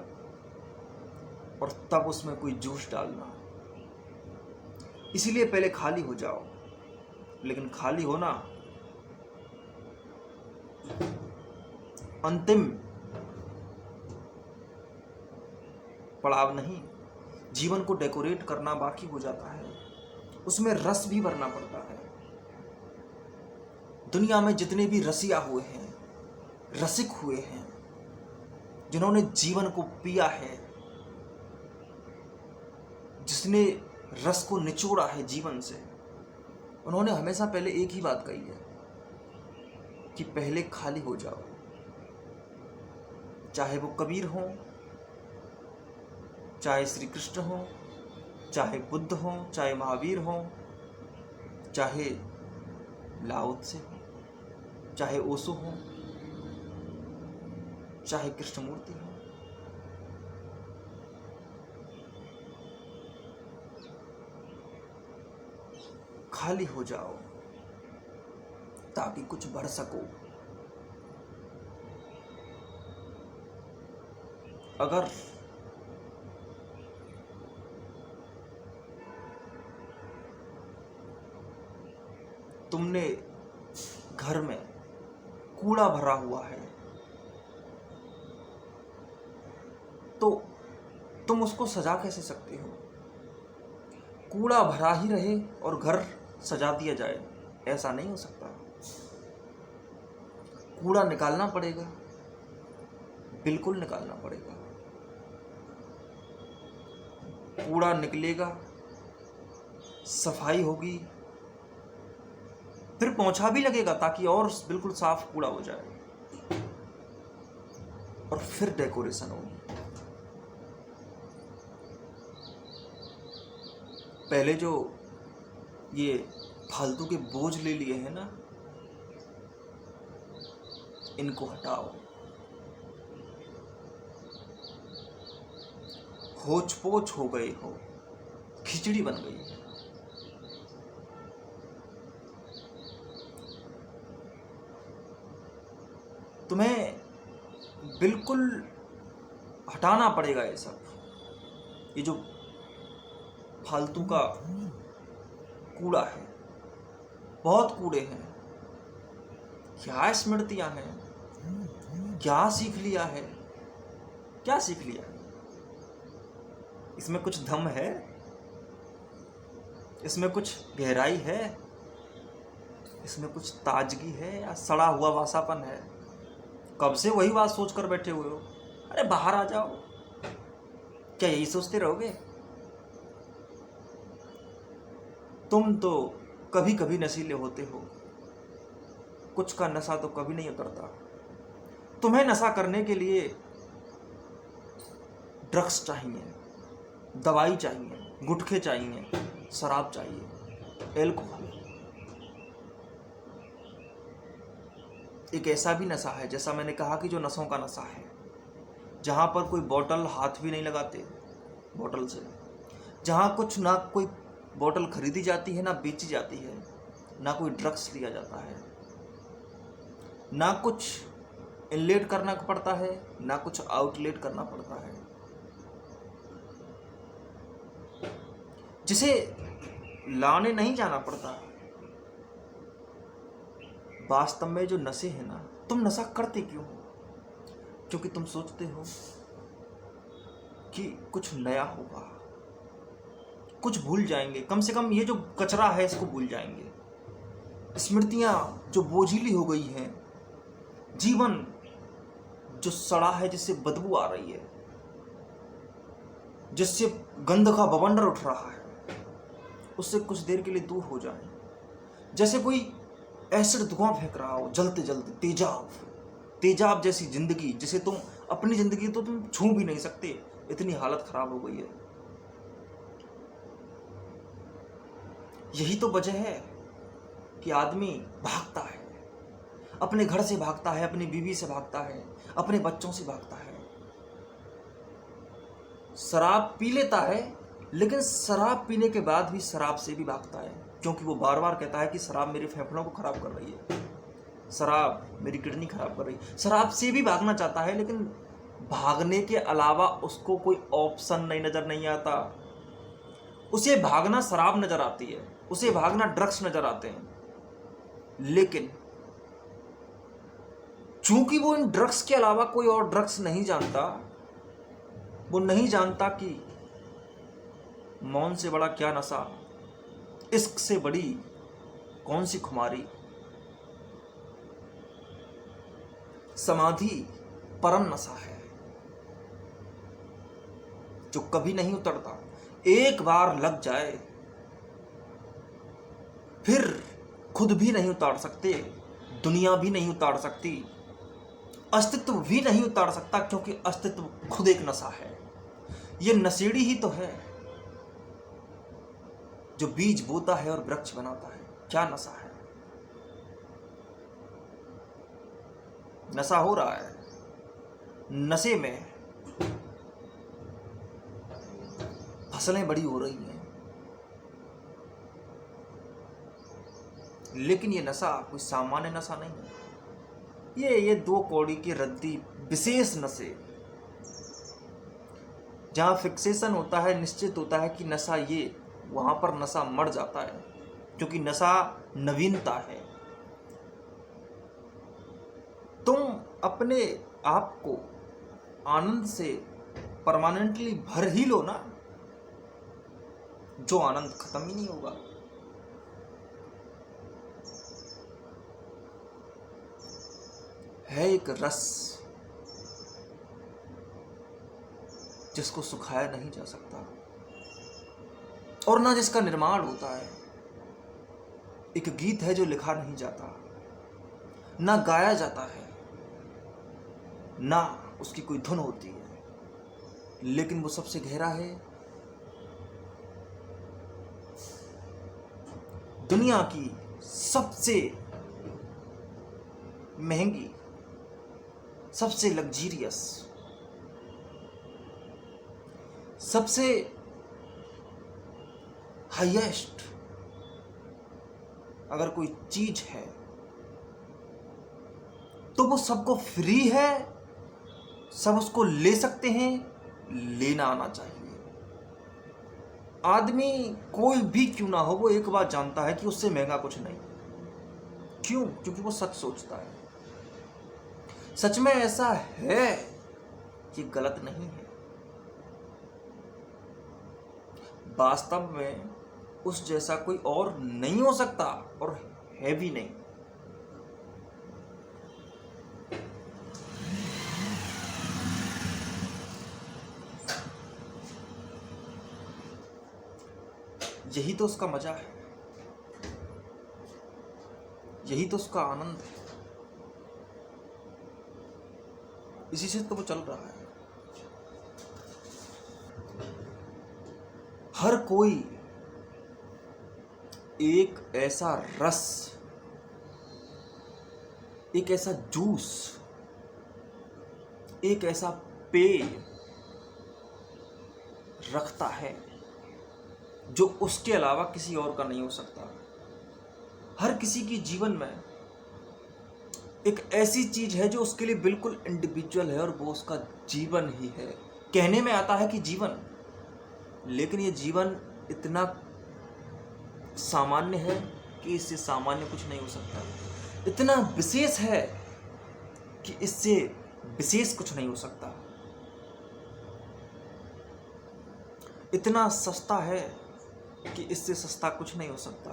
और तब उसमें कोई जूस डालना। इसीलिए पहले खाली हो जाओ। लेकिन खाली होना अंतिम पड़ाव नहीं, जीवन को डेकोरेट करना बाकी हो जाता है, उसमें रस भी भरना पड़ता है। दुनिया में जितने भी रसिया हुए हैं, रसिक हुए हैं, जिन्होंने जीवन को पिया है, जिसने रस को निचोड़ा है जीवन से, उन्होंने हमेशा पहले एक ही बात कही है कि पहले खाली हो जाओ। चाहे वो कबीर हो, चाहे श्री कृष्ण हो, चाहे बुद्ध हो, चाहे महावीर हो, चाहे लाओ त्से हो, चाहे ओशो हो, चाहे कृष्णमूर्ति हो। खाली हो जाओ ताकि कुछ बढ़ सको। अगर तुमने घर में कूड़ा भरा हुआ है तो तुम उसको सजा कैसे सकते हो? कूड़ा भरा ही रहे और घर सजा दिया जाए, ऐसा नहीं हो सकता। कूड़ा निकालना पड़ेगा, बिल्कुल निकालना पड़ेगा। कूड़ा निकलेगा, सफाई होगी, फिर पोंछा भी लगेगा ताकि और बिल्कुल साफ कूड़ा हो जाए, और फिर डेकोरेशन होगी। पहले जो ये फालतू के बोझ ले लिए हैं ना, इनको हटाओ। होच पोच हो गए हो, खिचड़ी बन गई है। तुम्हें बिल्कुल हटाना पड़ेगा ये सब, ये जो फालतू का कूड़ा है। बहुत कूड़े हैं, क्या स्मृतियां हैं, क्या सीख लिया है, क्या सीख लिया है? इसमें कुछ दम है? इसमें कुछ गहराई है? इसमें कुछ ताजगी है या सड़ा हुआ वासापन है? कब से वही बात सोच कर बैठे हुए हो? अरे बाहर आ जाओ। क्या यही सोचते रहोगे? तुम तो कभी कभी नशीले होते हो, कुछ का नशा तो कभी नहीं उतरता। तुम्हें नशा करने के लिए ड्रग्स चाहिए, दवाई चाहिए, गुटखे चाहिए, शराब चाहिए, एल्कोहल। एक ऐसा भी नशा है, जैसा मैंने कहा कि जो नशों का नशा है, जहां पर कोई बोतल हाथ भी नहीं लगाते बोतल से, जहां कुछ ना कोई बोतल खरीदी जाती है, ना बेची जाती है, ना कोई ड्रग्स लिया जाता है, ना कुछ इनलेट करना पड़ता है, ना कुछ आउटलेट करना पड़ता है, जिसे लाने नहीं जाना पड़ता। वास्तव में जो नशे हैं ना, तुम नशा करते क्यों हो? क्योंकि तुम सोचते हो कि कुछ नया होगा, कुछ भूल जाएंगे, कम से कम ये जो कचरा है इसको भूल जाएंगे। स्मृतियां जो बोझिली हो गई हैं, जीवन जो सड़ा है, जिससे बदबू आ रही है, जिससे गंध का बवंडर उठ रहा है, उससे कुछ देर के लिए दूर हो जाए। जैसे कोई एसिड धुआं फेंक रहा हो जलते जलते, तेजाब तेजाब जैसी जिंदगी, जिसे तुम अपनी जिंदगी तो तुम छू भी नहीं सकते, इतनी हालत खराब हो गई है। यही तो वजह है कि आदमी भागता है, अपने घर से भागता है, अपनी बीवी से भागता है, अपने बच्चों से भागता है। शराब पी लेता है, लेकिन शराब पीने के बाद भी शराब से भी भागता है, क्योंकि वो बार बार कहता है कि शराब मेरे फेफड़ों को खराब कर रही है, शराब मेरी किडनी खराब कर रही है। शराब से भी भागना चाहता है, लेकिन भागने के अलावा उसको कोई ऑप्शन नहीं नजर नहीं आता। उसे भागना शराब नजर आती है, उसे भागना ड्रग्स नजर आते हैं। लेकिन चूंकि वो इन ड्रग्स के अलावा कोई और ड्रग्स नहीं जानता, वो नहीं जानता कि मौन से बड़ा क्या नशा, इश्क से बड़ी कौन सी खुमारी, समाधि परम नशा है जो कभी नहीं उतरता। एक बार लग जाए फिर खुद भी नहीं उतार सकते, दुनिया भी नहीं उतार सकती, अस्तित्व भी नहीं उतार सकता, क्योंकि अस्तित्व खुद एक नशा है। ये नशेड़ी ही तो है जो बीज बोता है और वृक्ष बनाता है। क्या नशा है? नशा हो रहा है। नशे में फसलें बड़ी हो रही हैं, लेकिन ये नशा कोई सामान्य नशा नहीं है। ये 2 कौड़ी की रद्दी विशेष नशे, जहां फिक्सेशन होता है, निश्चित होता है कि नशा ये, वहां पर नशा मर जाता है, क्योंकि नशा नवीनता है। तुम अपने आप को आनंद से परमानेंटली भर ही लो ना, जो आनंद खत्म ही नहीं होगा। है एक रस जिसको सुखाया नहीं जा सकता और ना जिसका निर्माण होता है। एक गीत है जो लिखा नहीं जाता, ना गाया जाता है, ना उसकी कोई धुन होती है, लेकिन वो सबसे गहरा है। दुनिया की सबसे महंगी, सबसे लग्जीरियस, सबसे हाईएस्ट अगर कोई चीज है तो वो सबको फ्री है, सब उसको ले सकते हैं, लेना आना चाहिए। आदमी कोई भी क्यों ना हो, वो एक बात जानता है कि उससे महंगा कुछ नहीं। क्यों? क्योंकि वो सच सोचता है। सच में ऐसा है कि गलत नहीं है। वास्तव में उस जैसा कोई और नहीं हो सकता और है भी नहीं। यही तो उसका मजा है, यही तो उसका आनंद है, इसी से तो वो चल रहा है। हर कोई एक ऐसा रस, एक ऐसा जूस, एक ऐसा पेय रखता है जो उसके अलावा किसी और का नहीं हो सकता। हर किसी की जीवन में एक ऐसी चीज है जो उसके लिए बिल्कुल इंडिविजुअल है और वो उसका जीवन ही है। कहने में आता है कि जीवन, लेकिन ये जीवन इतना सामान्य है कि इससे सामान्य कुछ नहीं हो सकता। इतना विशेष है कि इससे विशेष कुछ नहीं हो सकता। इतना सस्ता है कि इससे सस्ता कुछ नहीं हो सकता।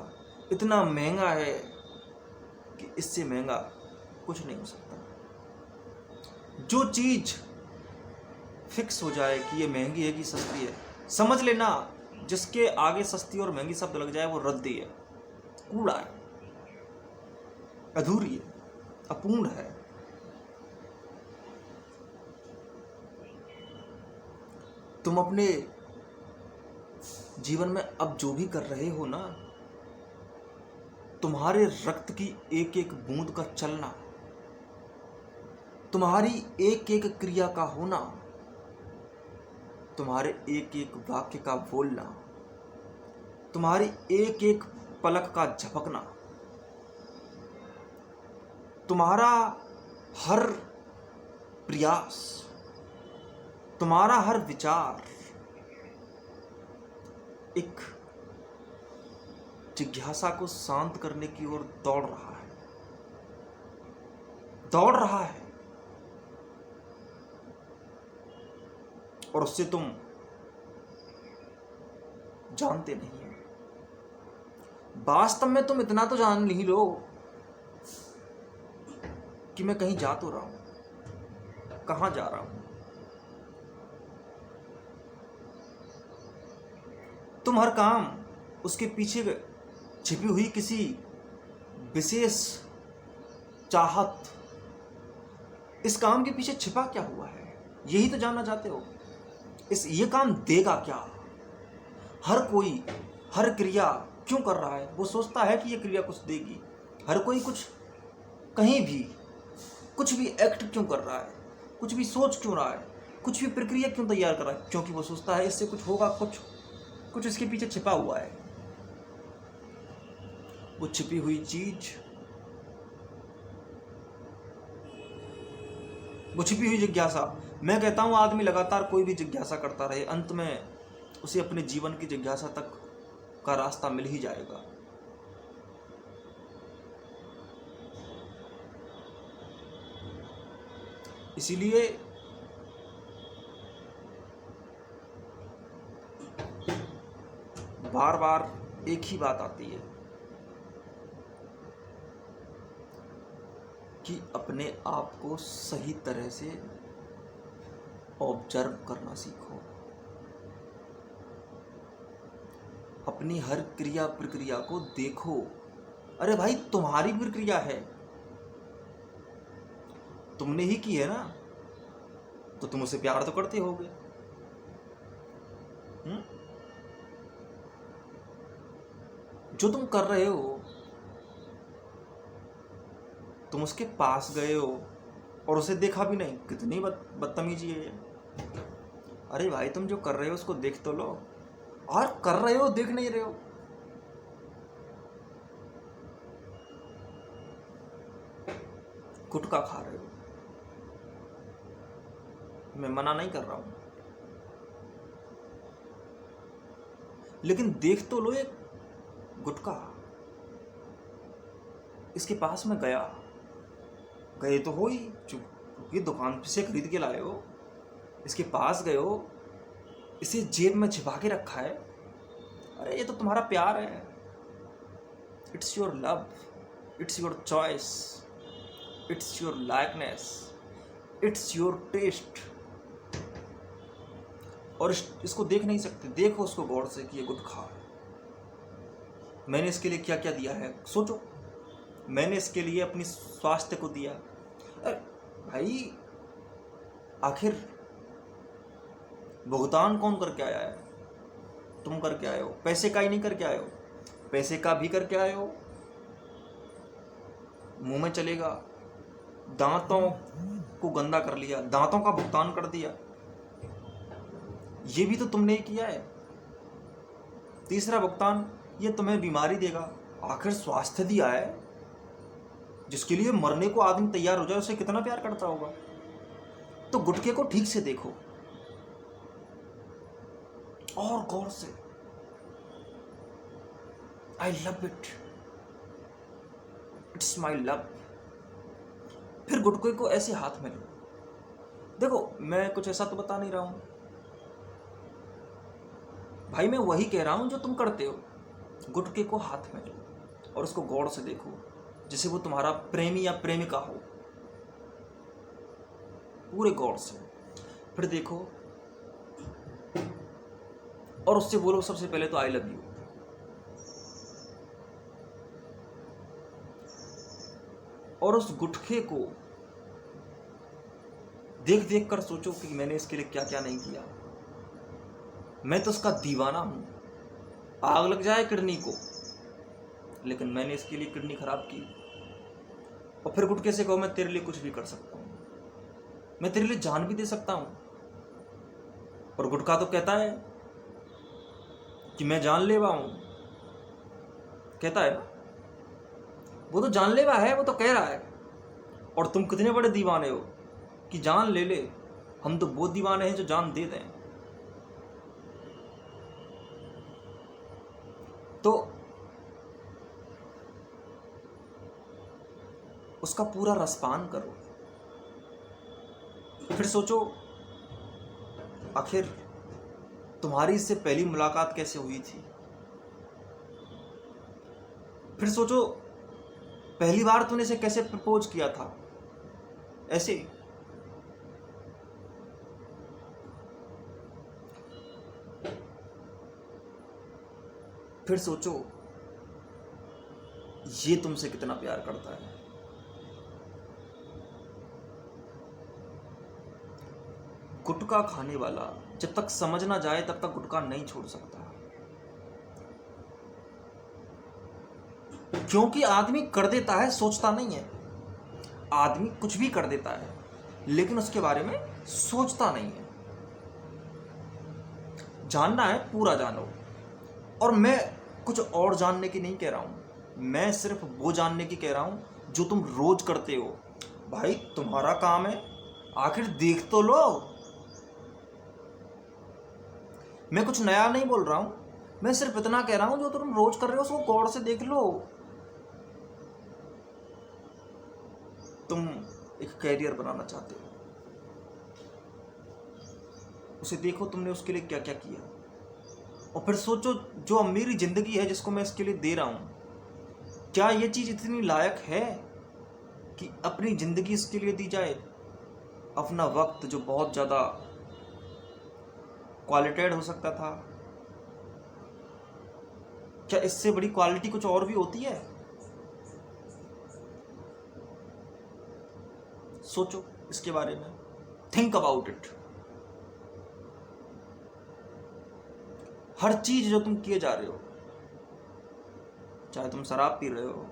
इतना महंगा है कि इससे महंगा कुछ नहीं हो सकता। जो चीज फिक्स हो जाए कि ये महंगी है कि सस्ती है, समझ लेना जिसके आगे सस्ती और महंगी शब्द लग जाए वो रद्दी है, कूड़ा है, अधूरी है, अपूर्ण है। तुम अपने जीवन में अब जो भी कर रहे हो ना, तुम्हारे रक्त की एक एक बूंद का चलना, तुम्हारी एक एक क्रिया का होना, तुम्हारे एक एक वाक्य का बोलना, तुम्हारी एक एक पलक का झपकना, तुम्हारा हर प्रयास, तुम्हारा हर विचार, एक जिज्ञासा को शांत करने की ओर दौड़ रहा है और उससे तुम जानते नहीं हो। वास्तव में तुम इतना तो जान ही लो कि मैं कहीं जा तो रहा हूं, कहां जा रहा हूं। तुम हर काम उसके पीछे छिपी हुई किसी विशेष चाहत, इस काम के पीछे छिपा क्या हुआ है, यही तो जानना चाहते हो। ये काम देगा क्या? हर कोई हर क्रिया क्यों कर रहा है? वो सोचता है कि ये क्रिया कुछ देगी। हर कोई कुछ कहीं भी कुछ भी एक्ट क्यों कर रहा है, कुछ भी सोच क्यों रहा है, कुछ भी प्रक्रिया क्यों तैयार कर रहा है? क्योंकि वो सोचता है इससे कुछ होगा, कुछ इसके पीछे छिपा हुआ है। वो छिपी हुई चीज, वो छिपी हुई जिज्ञासा। मैं कहता हूं आदमी लगातार कोई भी जिज्ञासा करता रहे, अंत में उसे अपने जीवन की जिज्ञासा तक का रास्ता मिल ही जाएगा। इसीलिए बार बार एक ही बात आती है कि अपने आप को सही तरह से ऑब्जर्व करना सीखो। अपनी हर क्रिया प्रक्रिया को देखो। अरे भाई, तुम्हारी प्रक्रिया है, तुमने ही की है ना, तो तुम उसे प्यार तो करते होगे। जो तुम कर रहे हो, तुम उसके पास गए हो और उसे देखा भी नहीं, कितनी बदतमीजी है ये। अरे भाई, तुम जो कर रहे हो उसको देख तो लो, और कर रहे हो देख नहीं रहे हो। गुटखा खा रहे हो, मैं मना नहीं कर रहा हूं, लेकिन देख तो लो एक गुटखा। इसके पास में गए तो हो ही, ये दुकान से खरीद के लाए हो, इसके पास गए हो, इसे जेब में छिपा के रखा है। अरे ये तो तुम्हारा प्यार है। It's your love, it's your choice, it's your likeness, it's your taste. और इसको देख नहीं सकते। देखो उसको गौर से कि ये गुटखा है। मैंने इसके लिए क्या क्या दिया है, सोचो। मैंने इसके लिए अपनी स्वास्थ्य को दिया। अरे भाई, आखिर भुगतान कौन करके आया है? तुम करके आए हो। पैसे का ही नहीं करके आए हो, पैसे का भी करके आए हो। मुंह में चलेगा, दांतों को गंदा कर लिया, दांतों का भुगतान कर दिया, ये भी तो तुमने किया है। तीसरा भुगतान, ये तुम्हें बीमारी देगा। आखिर स्वास्थ्य दिया है, जिसके लिए मरने को आदमी तैयार हो जाए, उसे कितना प्यार करता होगा। तो गुटखे को ठीक से देखो और गौर से। I love it, it's my love. फिर गुटखे को ऐसे हाथ में लो। देखो, मैं कुछ ऐसा तो बता नहीं रहा हूं भाई, मैं वही कह रहा हूं जो तुम करते हो। गुटखे को हाथ में लो और उसको गौर से देखो, जैसे वो तुम्हारा प्रेमी या प्रेमिका हो। पूरे गौर से फिर देखो और उससे बोलो सबसे पहले तो आई लव यू। और उस गुटखे को देख देख कर सोचो कि मैंने इसके लिए क्या क्या नहीं किया। मैं तो उसका दीवाना हूं, आग लग जाए किडनी को, लेकिन मैंने इसके लिए किडनी खराब की। और फिर गुटखे से कहो मैं तेरे लिए कुछ भी कर सकता हूं, मैं तेरे लिए जान भी दे सकता हूं। और गुटखा तो कहता है कि मैं जानलेवा हूं, कहता है ना, वो तो जानलेवा है, वो तो कह रहा है। और तुम कितने बड़े दीवाने हो कि जान ले ले। हम तो वो दीवाने हैं जो जान दे दें। तो उसका पूरा रसपान करो। फिर सोचो आखिर तुम्हारी इससे पहली मुलाकात कैसे हुई थी। फिर सोचो पहली बार तूने इसे कैसे प्रपोज किया था, ऐसे। फिर सोचो ये तुमसे कितना प्यार करता है। गुटखा खाने वाला जब तक समझ ना जाए तब तक गुटखा नहीं छोड़ सकता, क्योंकि आदमी कर देता है, सोचता नहीं है। आदमी कुछ भी कर देता है लेकिन उसके बारे में सोचता नहीं है। जानना है पूरा जानो। और मैं कुछ और जानने की नहीं कह रहा हूं, मैं सिर्फ वो जानने की कह रहा हूं जो तुम रोज करते हो। भाई तुम्हारा काम है, आखिर देख तो लो। मैं कुछ नया नहीं बोल रहा हूं, मैं सिर्फ इतना कह रहा हूं जो तुम रोज कर रहे हो उसको गौर से देख लो। तुम एक कैरियर बनाना चाहते हो, उसे देखो तुमने उसके लिए क्या क्या किया, और फिर सोचो जो अब मेरी जिंदगी है जिसको मैं इसके लिए दे रहा हूं, क्या ये चीज इतनी लायक है कि अपनी जिंदगी इसके लिए दी जाए। अपना वक्त जो बहुत ज्यादा क्वालिटेड हो सकता था, क्या इससे बड़ी क्वालिटी कुछ और भी होती है। सोचो इसके बारे में, थिंक अबाउट इट। हर चीज जो तुम किए जा रहे हो, चाहे तुम शराब पी रहे हो,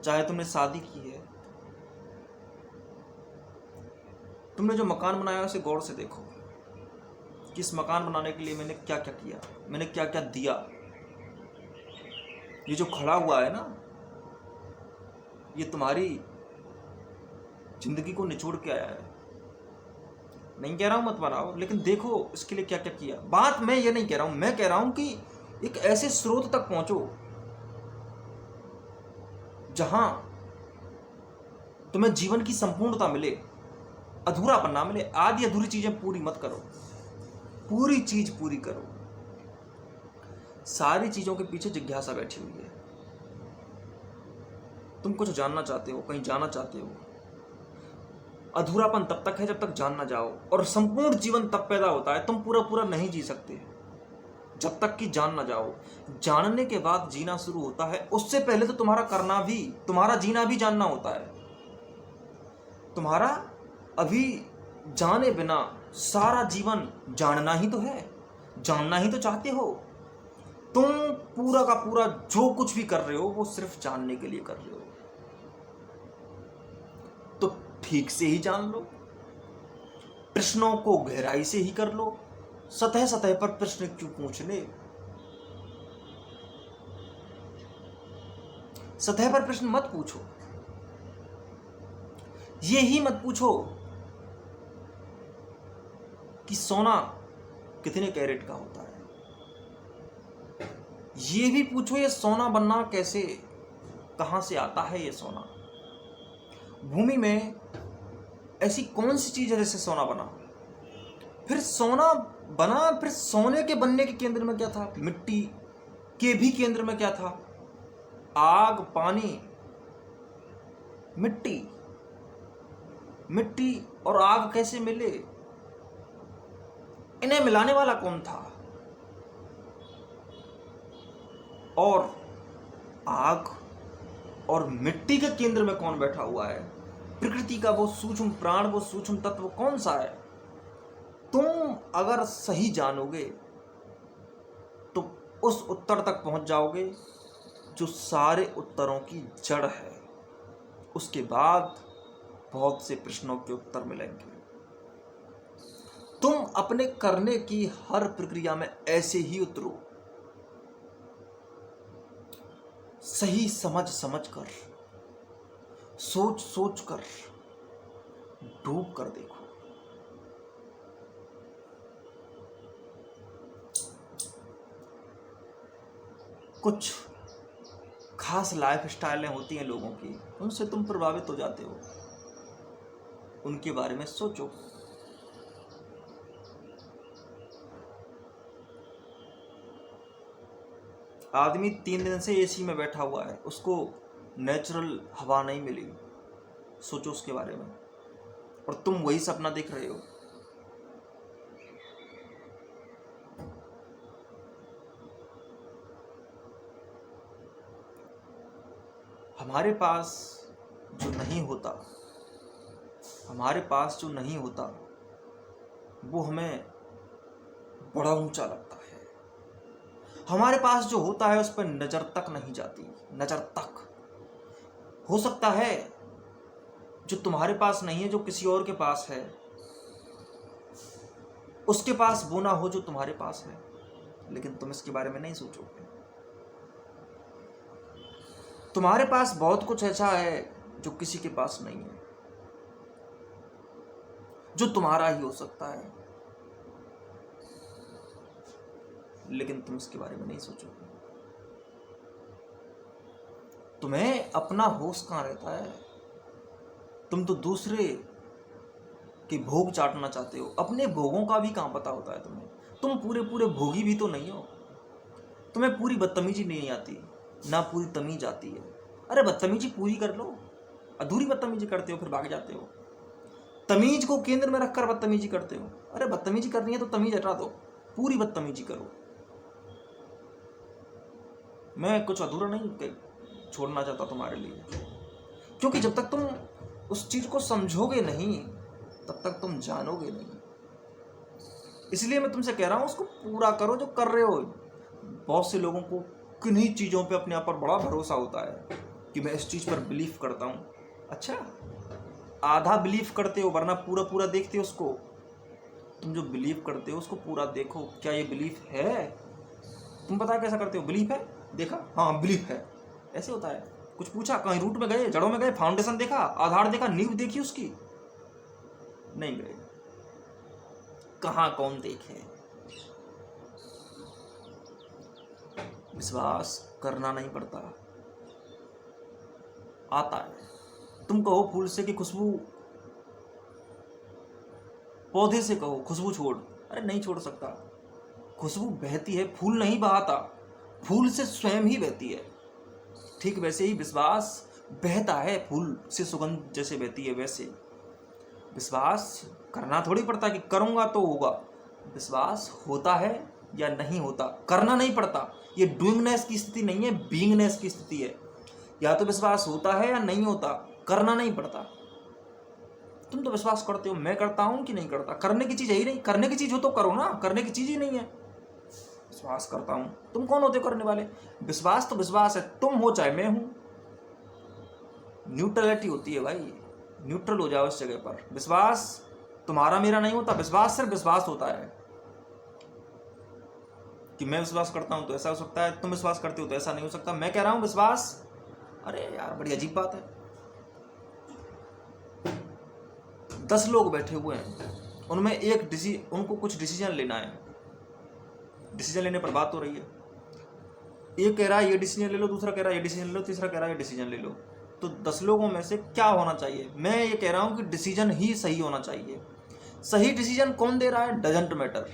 चाहे तुमने शादी की है, तुमने जो मकान बनाया उसे गौर से देखो कि इस मकान बनाने के लिए मैंने क्या क्या किया, मैंने क्या क्या दिया। ये जो खड़ा हुआ है ना, ये तुम्हारी जिंदगी को निचोड़ के आया है। नहीं कह रहा हूं मत बनाओ, लेकिन देखो इसके लिए क्या क्या किया। बात मैं ये नहीं कह रहा हूं, मैं कह रहा हूं कि एक ऐसे स्रोत तक पहुंचो जहां तुम्हें जीवन की संपूर्णता मिले, अधूरापन ना मिले। आधी अधूरी चीजें पूरी मत करो, पूरी चीज पूरी करो। सारी चीजों के पीछे जिज्ञासा बैठी हुई है। तुम कुछ जानना चाहते हो, कहीं जाना चाहते हो। अधूरापन तब तक है जब तक जान ना जाओ, और संपूर्ण जीवन तब पैदा होता है। तुम पूरा पूरा नहीं जी सकते जब तक कि जान ना जाओ। जानने के बाद जीना शुरू होता है। उससे पहले तो तुम्हारा करना भी, तुम्हारा जीना भी जानना होता है। तुम्हारा अभी जाने बिना सारा जीवन जानना ही तो है, जानना ही तो चाहते हो। तुम पूरा का पूरा जो कुछ भी कर रहे हो वो सिर्फ जानने के लिए कर रहे हो। तो ठीक से ही जान लो, प्रश्नों को गहराई से ही कर लो। सतह सतह पर प्रश्न क्यों पूछने। सतह पर प्रश्न मत पूछो। ये ही मत पूछो कि सोना कितने कैरेट का होता है। ये भी पूछो ये सोना बनना कैसे, कहां से आता है ये सोना। भूमि में ऐसी कौन सी चीज है जिससे सोना बना। फिर सोना बना, फिर सोने के बनने के केंद्र में क्या था। मिट्टी के भी केंद्र में क्या था। आग, पानी, मिट्टी। मिट्टी और आग कैसे मिले, इन्हें मिलाने वाला कौन था। और आग और मिट्टी के केंद्र में कौन बैठा हुआ है। प्रकृति का वो सूक्ष्म प्राण, वो सूक्ष्म तत्व कौन सा है। तुम अगर सही जानोगे तो उस उत्तर तक पहुंच जाओगे जो सारे उत्तरों की जड़ है। उसके बाद बहुत से प्रश्नों के उत्तर मिलेंगे। तुम अपने करने की हर प्रक्रिया में ऐसे ही उतरो, सही समझ समझ कर, सोच सोच कर, डूब कर देखो। कुछ खास लाइफ स्टाइलें होती हैं लोगों की, उनसे तुम प्रभावित हो जाते हो। उनके बारे में सोचो। आदमी 3 दिन से एसी में बैठा हुआ है, उसको नेचुरल हवा नहीं मिली। सोचो उसके बारे में, और तुम वही सपना देख रहे हो। हमारे पास जो नहीं होता, हमारे पास जो नहीं होता वो हमें बड़ा ऊंचा लगता है। हमारे पास जो होता है उस पर नजर तक नहीं जाती, नजर तक। हो सकता है जो तुम्हारे पास नहीं है, जो किसी और के पास है, उसके पास वो ना हो जो तुम्हारे पास है, लेकिन तुम इसके बारे में नहीं सोचोगे। तुम्हारे पास बहुत कुछ ऐसा है जो किसी के पास नहीं है, जो तुम्हारा ही हो सकता है, लेकिन तुम इसके बारे में नहीं सोचोगे। तुम्हें अपना होश कहाँ रहता है? तुम तो दूसरे के भोग चाटना चाहते हो, अपने भोगों का भी कहाँ पता होता है तुम्हें। तुम पूरे पूरे भोगी भी तो नहीं हो। तुम्हें पूरी बदतमीजी नहीं आती, ना पूरी तमीज आती है। अरे बदतमीजी पूरी कर लो, अधूरी बदतमीजी करते हो फिर भाग जाते हो। तमीज को केंद्र में रखकर बदतमीजी करते हो। अरे बदतमीजी करनी है तो तमीज हटा दो, पूरी बदतमीजी करो। मैं कुछ अधूरा नहीं छोड़ना चाहता तुम्हारे लिए, क्योंकि जब तक तुम उस चीज को समझोगे नहीं तब तक तुम जानोगे नहीं। इसलिए मैं तुमसे कह रहा हूं उसको पूरा करो जो कर रहे हो। बहुत से लोगों को किन्हीं चीजों पे अपने आप पर बड़ा भरोसा होता है कि मैं इस चीज पर बिलीव करता हूं। अच्छा, आधा बिलीव करते हो, वरना पूरा पूरा देखते हो उसको। तुम जो बिलीव करते हो उसको पूरा देखो, क्या ये बिलीफ है? तुम पता है कैसा करते हो? बिलीफ है, देखा, हाँ बिलीफ है, ऐसे होता है। कुछ पूछा, कहीं रूट में गए, जड़ों में गए, फाउंडेशन देखा, आधार देखा, नींव देखी उसकी? नहीं गए। कहाँ कौन देखे? विश्वास करना नहीं पड़ता, आता है। तुम कहो फूल से कि खुशबू, पौधे से कहो खुशबू छोड़, अरे नहीं छोड़ सकता। खुशबू बहती है, फूल नहीं बहाता, फूल से स्वयं ही बहती है। ठीक वैसे ही विश्वास बहता है, फूल से सुगंध जैसे बहती है वैसे। विश्वास करना थोड़ी पड़ता कि करूंगा तो होगा। विश्वास होता है या नहीं होता, करना नहीं पड़ता। ये डूइंगनेस की स्थिति नहीं है, बीइंगनेस की स्थिति है। या तो विश्वास होता है या नहीं होता, करना नहीं पड़ता। तुम तो विश्वास करते हो, मैं करता हूं कि नहीं करता। करने की चीज है ही नहीं, करने की चीज हो तो करो ना, करने की चीज ही नहीं है। विश्वास करता हूं, तुम कौन होते हो करने वाले? विश्वास तो विश्वास है, तुम हो चाहे मैं हूं। न्यूट्रलिटी होती है भाई, न्यूट्रल हो जाओ इस जगह पर। विश्वास तुम्हारा मेरा नहीं होता, विश्वास सिर्फ विश्वास होता है। कि मैं विश्वास करता हूं तो ऐसा हो सकता है, तुम विश्वास करते हो तो ऐसा नहीं हो सकता। मैं कह रहा हूं विश्वास, अरे यार बड़ी अजीब बात है। 10 लोग बैठे हुए हैं, उनमें उनको कुछ डिसीजन लेना है। डिसीजन लेने पर बात हो रही है। एक कह रहा है ये डिसीजन ले लो, दूसरा कह रहा है ये डिसीजन ले लो, तीसरा कह रहा है ये डिसीजन ले लो। तो 10 लोगों में से क्या होना चाहिए? मैं ये कह रहा हूं कि डिसीजन ही सही होना चाहिए। सही डिसीजन कौन दे रहा है डजंट मैटर।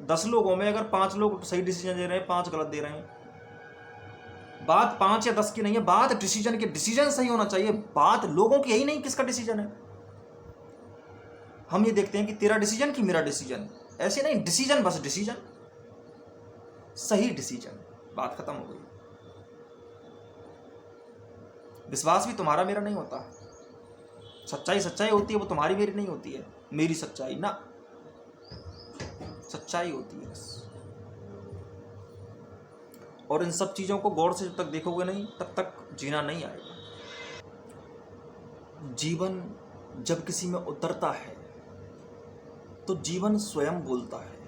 10 लोगों में अगर 5 लोग सही डिसीजन दे रहे हैं, 5 गलत दे रहे हैं, बात 5 या 10 की नहीं है, बात डिसीजन की। डिसीजन सही होना चाहिए, बात लोगों की यही नहीं किसका डिसीजन है। हम ये देखते हैं कि तेरा डिसीजन कि मेरा डिसीजन, ऐसे नहीं। डिसीजन बस डिसीजन, सही डिसीजन, बात खत्म हो गई। विश्वास भी तुम्हारा मेरा नहीं होता। सच्चाई सच्चाई होती है, वो तुम्हारी मेरी नहीं होती है। मेरी सच्चाई ना, सच्चाई होती है बस। और इन सब चीजों को गौर से जब तक देखोगे नहीं तब तक जीना नहीं आएगा। जीवन जब किसी में उतरता है तो जीवन स्वयं बोलता है।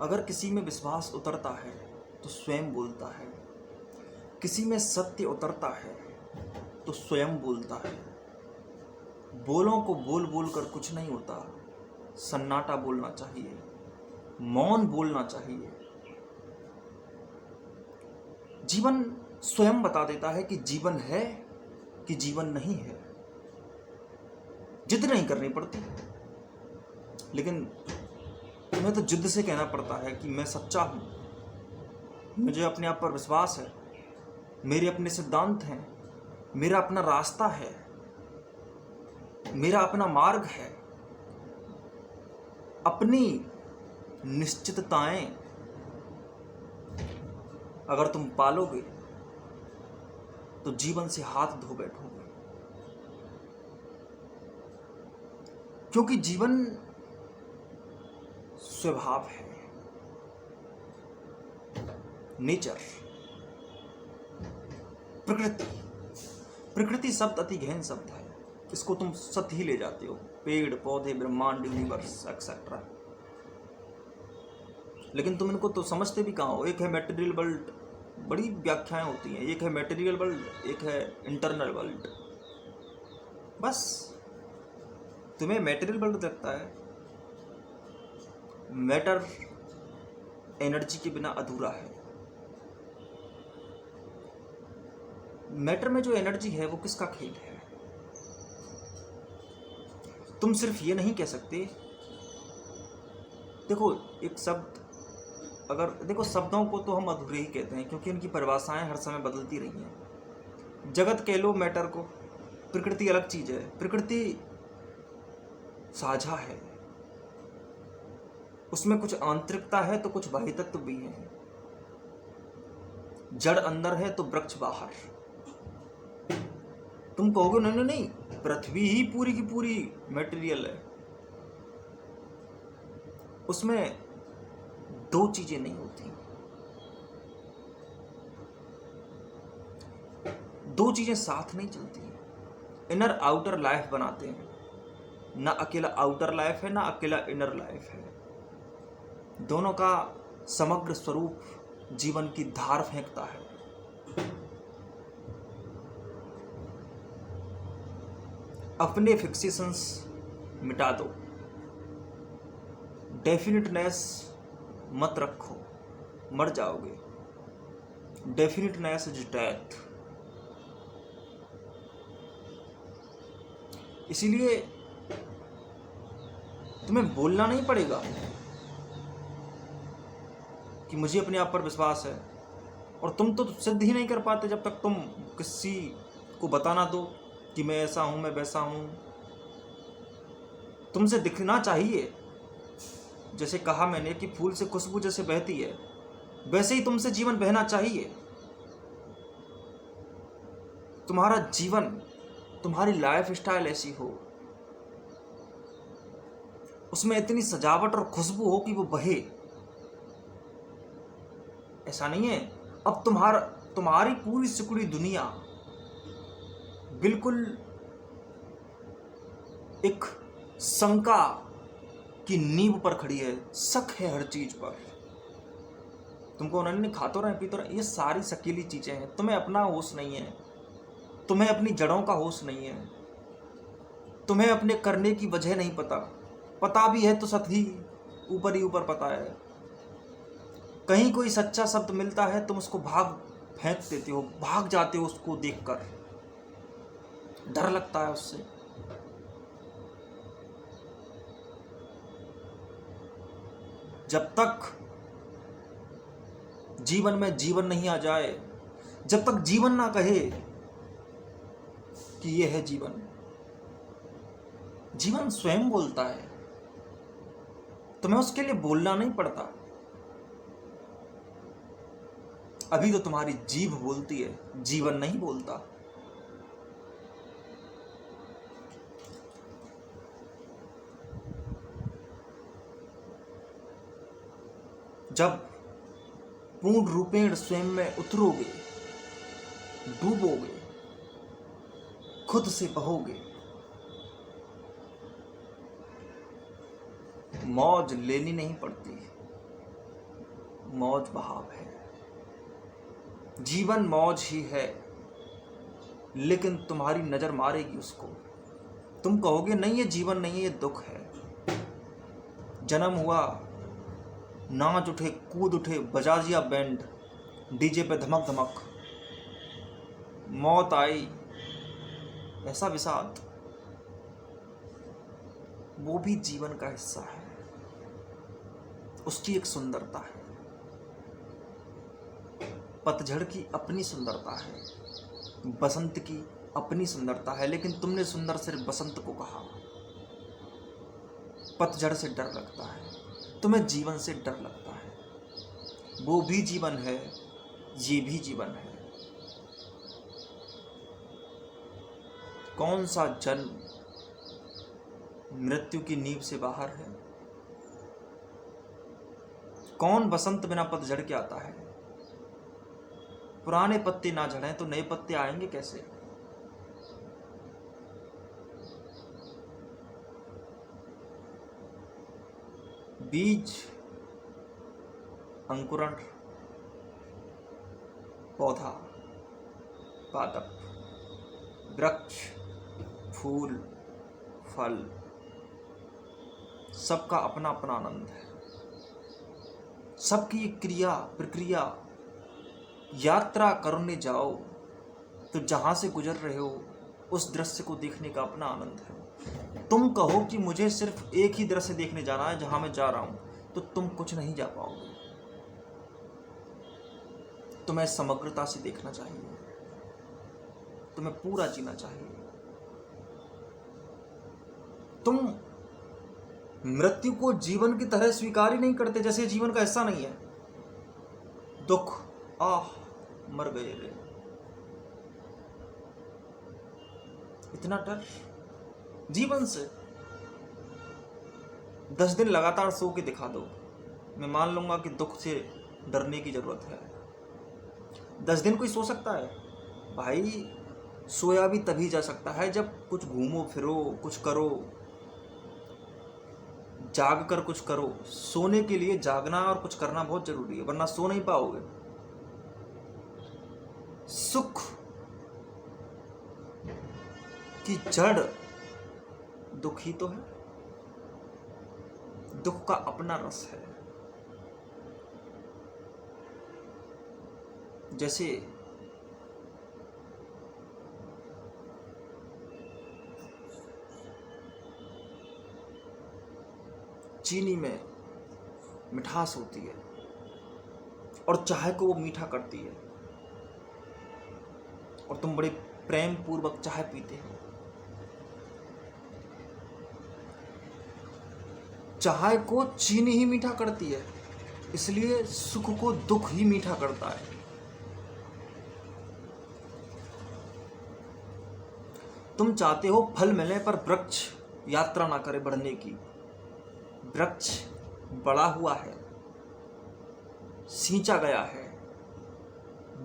अगर किसी में विश्वास उतरता है तो स्वयं बोलता है। किसी में सत्य उतरता है तो स्वयं बोलता है। बोलों को बोल बोल कर कुछ नहीं होता। सन्नाटा बोलना चाहिए, मौन बोलना चाहिए। जीवन स्वयं बता देता है कि जीवन है कि जीवन नहीं है। जिद नहीं करनी पड़ती, लेकिन तुम्हें तो जिद से कहना पड़ता है कि मैं सच्चा हूं, मुझे अपने आप पर विश्वास है, मेरे अपने सिद्धांत हैं, मेरा अपना रास्ता है, मेरा अपना मार्ग है। अपनी निश्चितताएं अगर तुम पालोगे तो जीवन से हाथ धो बैठोगे, क्योंकि जीवन स्वभाव है, नेचर, प्रकृति। प्रकृति शब्द अति गहन शब्द है, इसको तुम सत्य ही ले जाते हो, पेड़ पौधे, ब्रह्मांड, यूनिवर्स एक्सेट्रा, लेकिन तुम इनको तो समझते भी कहाँ हो। एक है मैटेरियल वर्ल्ड, बड़ी व्याख्याएं होती हैं, एक है मैटेरियल वर्ल्ड, एक है इंटरनल वर्ल्ड। बस तुम्हें मैटेरियल वर्ल्ड लगता है, मैटर एनर्जी के बिना अधूरा है। मैटर में जो एनर्जी है वो किसका खेल है? तुम सिर्फ ये नहीं कह सकते। देखो एक शब्द, अगर देखो शब्दों को तो हम अधूरे ही कहते हैं, क्योंकि उनकी परिभाषाएं हर समय बदलती रही हैं। जगत कह लो मैटर को, प्रकृति अलग चीज है। प्रकृति साझा है, उसमें कुछ आंतरिकता है तो कुछ बाह्य तत्व भी है। जड़ अंदर है तो वृक्ष बाहर। तुम कहोगे नहीं नहीं नहीं, पृथ्वी ही पूरी की पूरी मटेरियल है, उसमें दो चीजें नहीं होती, दो चीजें साथ नहीं चलती। इनर आउटर लाइफ बनाते हैं, ना अकेला आउटर लाइफ है ना अकेला इनर लाइफ है। दोनों का समग्र स्वरूप जीवन की धार फेंकता है। अपने फिक्सेशंस मिटा दो, डेफिनेटनेस मत रखो, मर जाओगे। Definiteness is death. इसीलिए तुम्हें बोलना नहीं पड़ेगा कि मुझे अपने आप पर विश्वास है, और तुम तो सिद्ध ही नहीं कर पाते जब तक तुम किसी को बता ना दो कि मैं ऐसा हूं, मैं वैसा हूं। तुमसे दिखना चाहिए, जैसे कहा मैंने कि फूल से खुशबू जैसे बहती है, वैसे ही तुमसे जीवन बहना चाहिए। तुम्हारा जीवन, तुम्हारी लाइफ स्टाइल ऐसी हो, उसमें इतनी सजावट और खुशबू हो कि वो बहे। ऐसा नहीं है अब तुम्हारी पूरी सिकुड़ी दुनिया बिल्कुल एक शंका की नींव पर खड़ी है, शक है हर चीज पर। तुमको उन्होंने खा तो रहे, पी तो रहे, ये सारी शकीली चीजें हैं। तुम्हें अपना होश नहीं है, तुम्हें अपनी जड़ों का होश नहीं है, तुम्हें अपने करने की वजह नहीं पता। पता भी है तो सत ही ऊपर पता है। कहीं कोई सच्चा शब्द मिलता है, तुम उसको भाग फेंक देते हो, भाग जाते हो उसको देखकर, डर लगता है उससे। जब तक जीवन में जीवन नहीं आ जाए, जब तक जीवन ना कहे कि यह है जीवन, जीवन स्वयं बोलता है, तुम्हें उसके लिए बोलना नहीं पड़ता। अभी तो तुम्हारी जीभ बोलती है, जीवन नहीं बोलता। जब पूर्ण रूपेण स्वयं में उतरोगे, डूबोगे, खुद से बहोगे, मौज लेनी नहीं पड़ती, मौज बहाव है। जीवन मौज ही है, लेकिन तुम्हारी नजर मारेगी उसको। तुम कहोगे नहीं ये जीवन नहीं है, ये दुख है। जन्म हुआ, नाच उठे, कूद उठे, बजा दिया बैंड, डीजे पे धमक धमक, मौत आई, ऐसा विषाद, वो भी जीवन का हिस्सा है। उसकी एक सुंदरता है। पतझड़ की अपनी सुंदरता है, बसंत की अपनी सुंदरता है, लेकिन तुमने सुंदर सिर्फ बसंत को कहा। पतझड़ से डर लगता है, तुम्हें जीवन से डर लगता है। वो भी जीवन है, ये भी जीवन है। कौन सा जन्म मृत्यु की नींव से बाहर है? कौन बसंत बिना पतझड़ के आता है? पुराने पत्ते ना झड़ें तो नए पत्ते आएंगे कैसे? बीज, अंकुरण, पौधा, पादप, वृक्ष, फूल, फल, सबका अपना अपना आनंद है। सबकी क्रिया प्रक्रिया। यात्रा करने जाओ तो जहां से गुजर रहे हो उस दृश्य को देखने का अपना आनंद है। तुम कहो कि मुझे सिर्फ एक ही दृश्य देखने जाना है जहां मैं जा रहा हूं, तो तुम कुछ नहीं जा पाओगे। तुम्हें समग्रता से देखना चाहिए, तुम्हें पूरा जीना चाहिए। तुम मृत्यु को जीवन की तरह स्वीकार ही नहीं करते, जैसे जीवन का हिस्सा नहीं है। दुख, आह, मर गए रे, इतना डर जीवन से। 10 दिन लगातार सो के दिखा दो, मैं मान लूंगा कि दुख से डरने की जरूरत है। 10 दिन कोई सो सकता है? भाई सोया भी तभी जा सकता है जब कुछ घूमो फिरो, कुछ करो, जाग कर कुछ करो। सोने के लिए जागना और कुछ करना बहुत जरूरी है, वरना सो नहीं पाओगे। सुख की जड़ दुख ही तो है। दुख का अपना रस है। जैसे चीनी में मिठास होती है और चाय को वो मीठा करती है, और तुम बड़े प्रेम पूर्वक चाय पीते हो। चाय को चीनी ही मीठा करती है, इसलिए सुख को दुख ही मीठा करता है। तुम चाहते हो फल मिले पर वृक्ष यात्रा ना करे बढ़ने की। वृक्ष बड़ा हुआ है, सींचा गया है,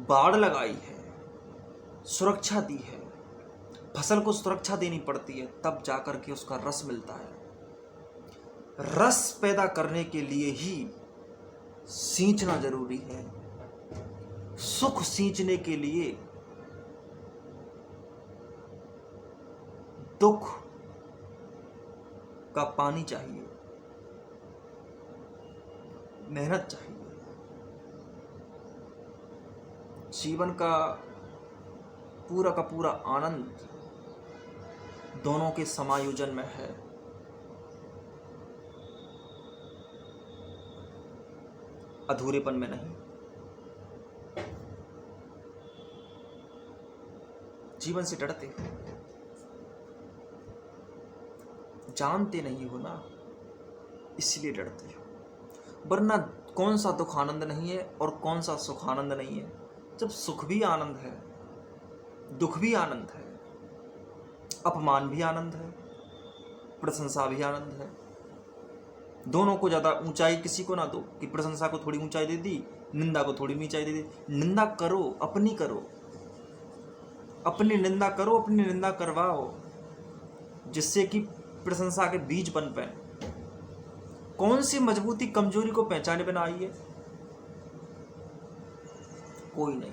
बाड़ लगाई है, सुरक्षा दी है। फसल को सुरक्षा देनी पड़ती है, तब जाकर के उसका रस मिलता है। रस पैदा करने के लिए ही सींचना जरूरी है। सुख सींचने के लिए दुख का पानी चाहिए, मेहनत चाहिए। जीवन का पूरा आनंद दोनों के समायोजन में है। अधूरेपन में नहीं। जीवन से डरते हो, जानते नहीं हो ना, इसलिए डरते हो। वरना कौन सा दुख आनंद नहीं है और कौन सा सुख आनंद नहीं है? जब सुख भी आनंद है, दुख भी आनंद है, अपमान भी आनंद है, प्रशंसा भी आनंद है। दोनों को ज़्यादा ऊंचाई किसी को ना दो कि प्रशंसा को थोड़ी ऊंचाई दे दी, निंदा को थोड़ी ऊंचाई दे दी। निंदा करो, अपनी करो, अपनी निंदा करो, अपनी निंदा करवाओ, जिससे कि प्रशंसा के बीज बन पाए। कौन सी मजबूती कमजोरी को पहचाने बिना आई है? कोई नहीं।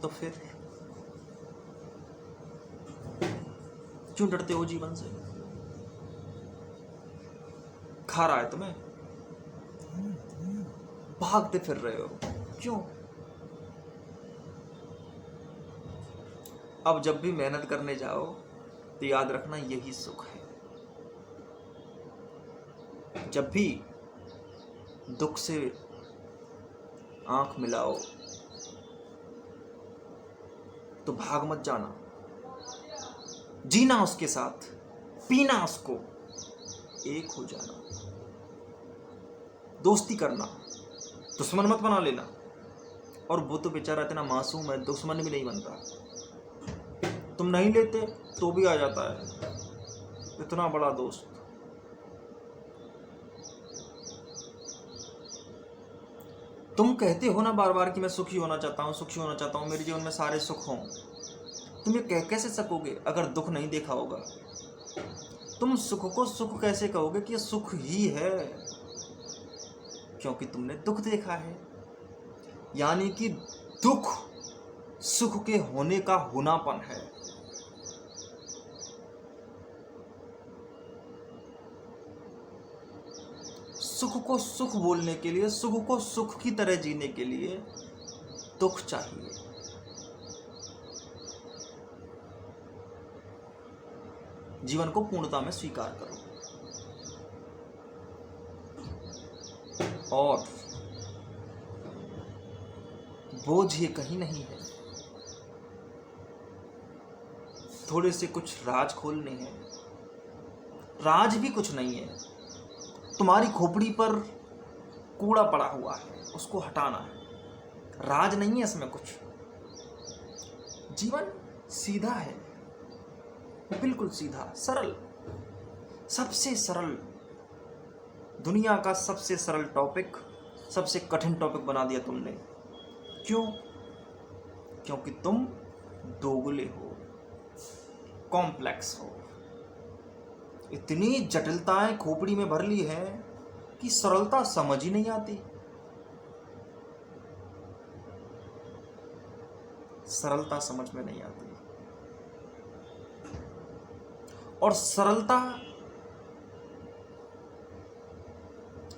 तो फिर क्यों डरते हो जीवन से? खा रहा है तुम्हें, भागते फिर रहे हो। क्यों? अब जब भी मेहनत करने जाओ तो याद रखना यही सुख है। जब भी दुख से आंख मिलाओ तो भाग मत जाना, जीना उसके साथ, पीना उसको, एक हो जाना। दोस्ती करना, दुश्मन मत बना लेना। और वो तो बेचारा इतना मासूम है, दुश्मन भी नहीं बनता। तुम नहीं लेते तो भी आ जाता है, इतना बड़ा दोस्त। तुम कहते हो ना बार बार कि मैं सुखी होना चाहता हूँ, सुखी होना चाहता हूँ, मेरे जीवन में सारे सुख हों। तुम ये कैसे सकोगे अगर दुख नहीं देखा होगा? तुम सुख को सुख कैसे कहोगे कि ये सुख ही है? क्योंकि तुमने दुख देखा है। यानी कि दुख सुख के होने का होनापन है। सुख को सुख बोलने के लिए, सुख को सुख की तरह जीने के लिए दुख चाहिए। जीवन को पूर्णता में स्वीकार करो। और बोझ ये कहीं नहीं है। थोड़े से कुछ राज खोलने हैं। राज भी कुछ नहीं है। तुम्हारी खोपड़ी पर कूड़ा पड़ा हुआ है, उसको हटाना है। राज नहीं है इसमें कुछ। जीवन सीधा है, बिल्कुल सीधा, सरल, सबसे सरल। दुनिया का सबसे सरल टॉपिक सबसे कठिन टॉपिक बना दिया तुमने। क्यों? क्योंकि तुम दोगले हो, कॉम्प्लेक्स हो। इतनी जटिलताएं खोपड़ी में भर ली है कि सरलता समझ ही नहीं आती। सरलता समझ में नहीं आती। और सरलता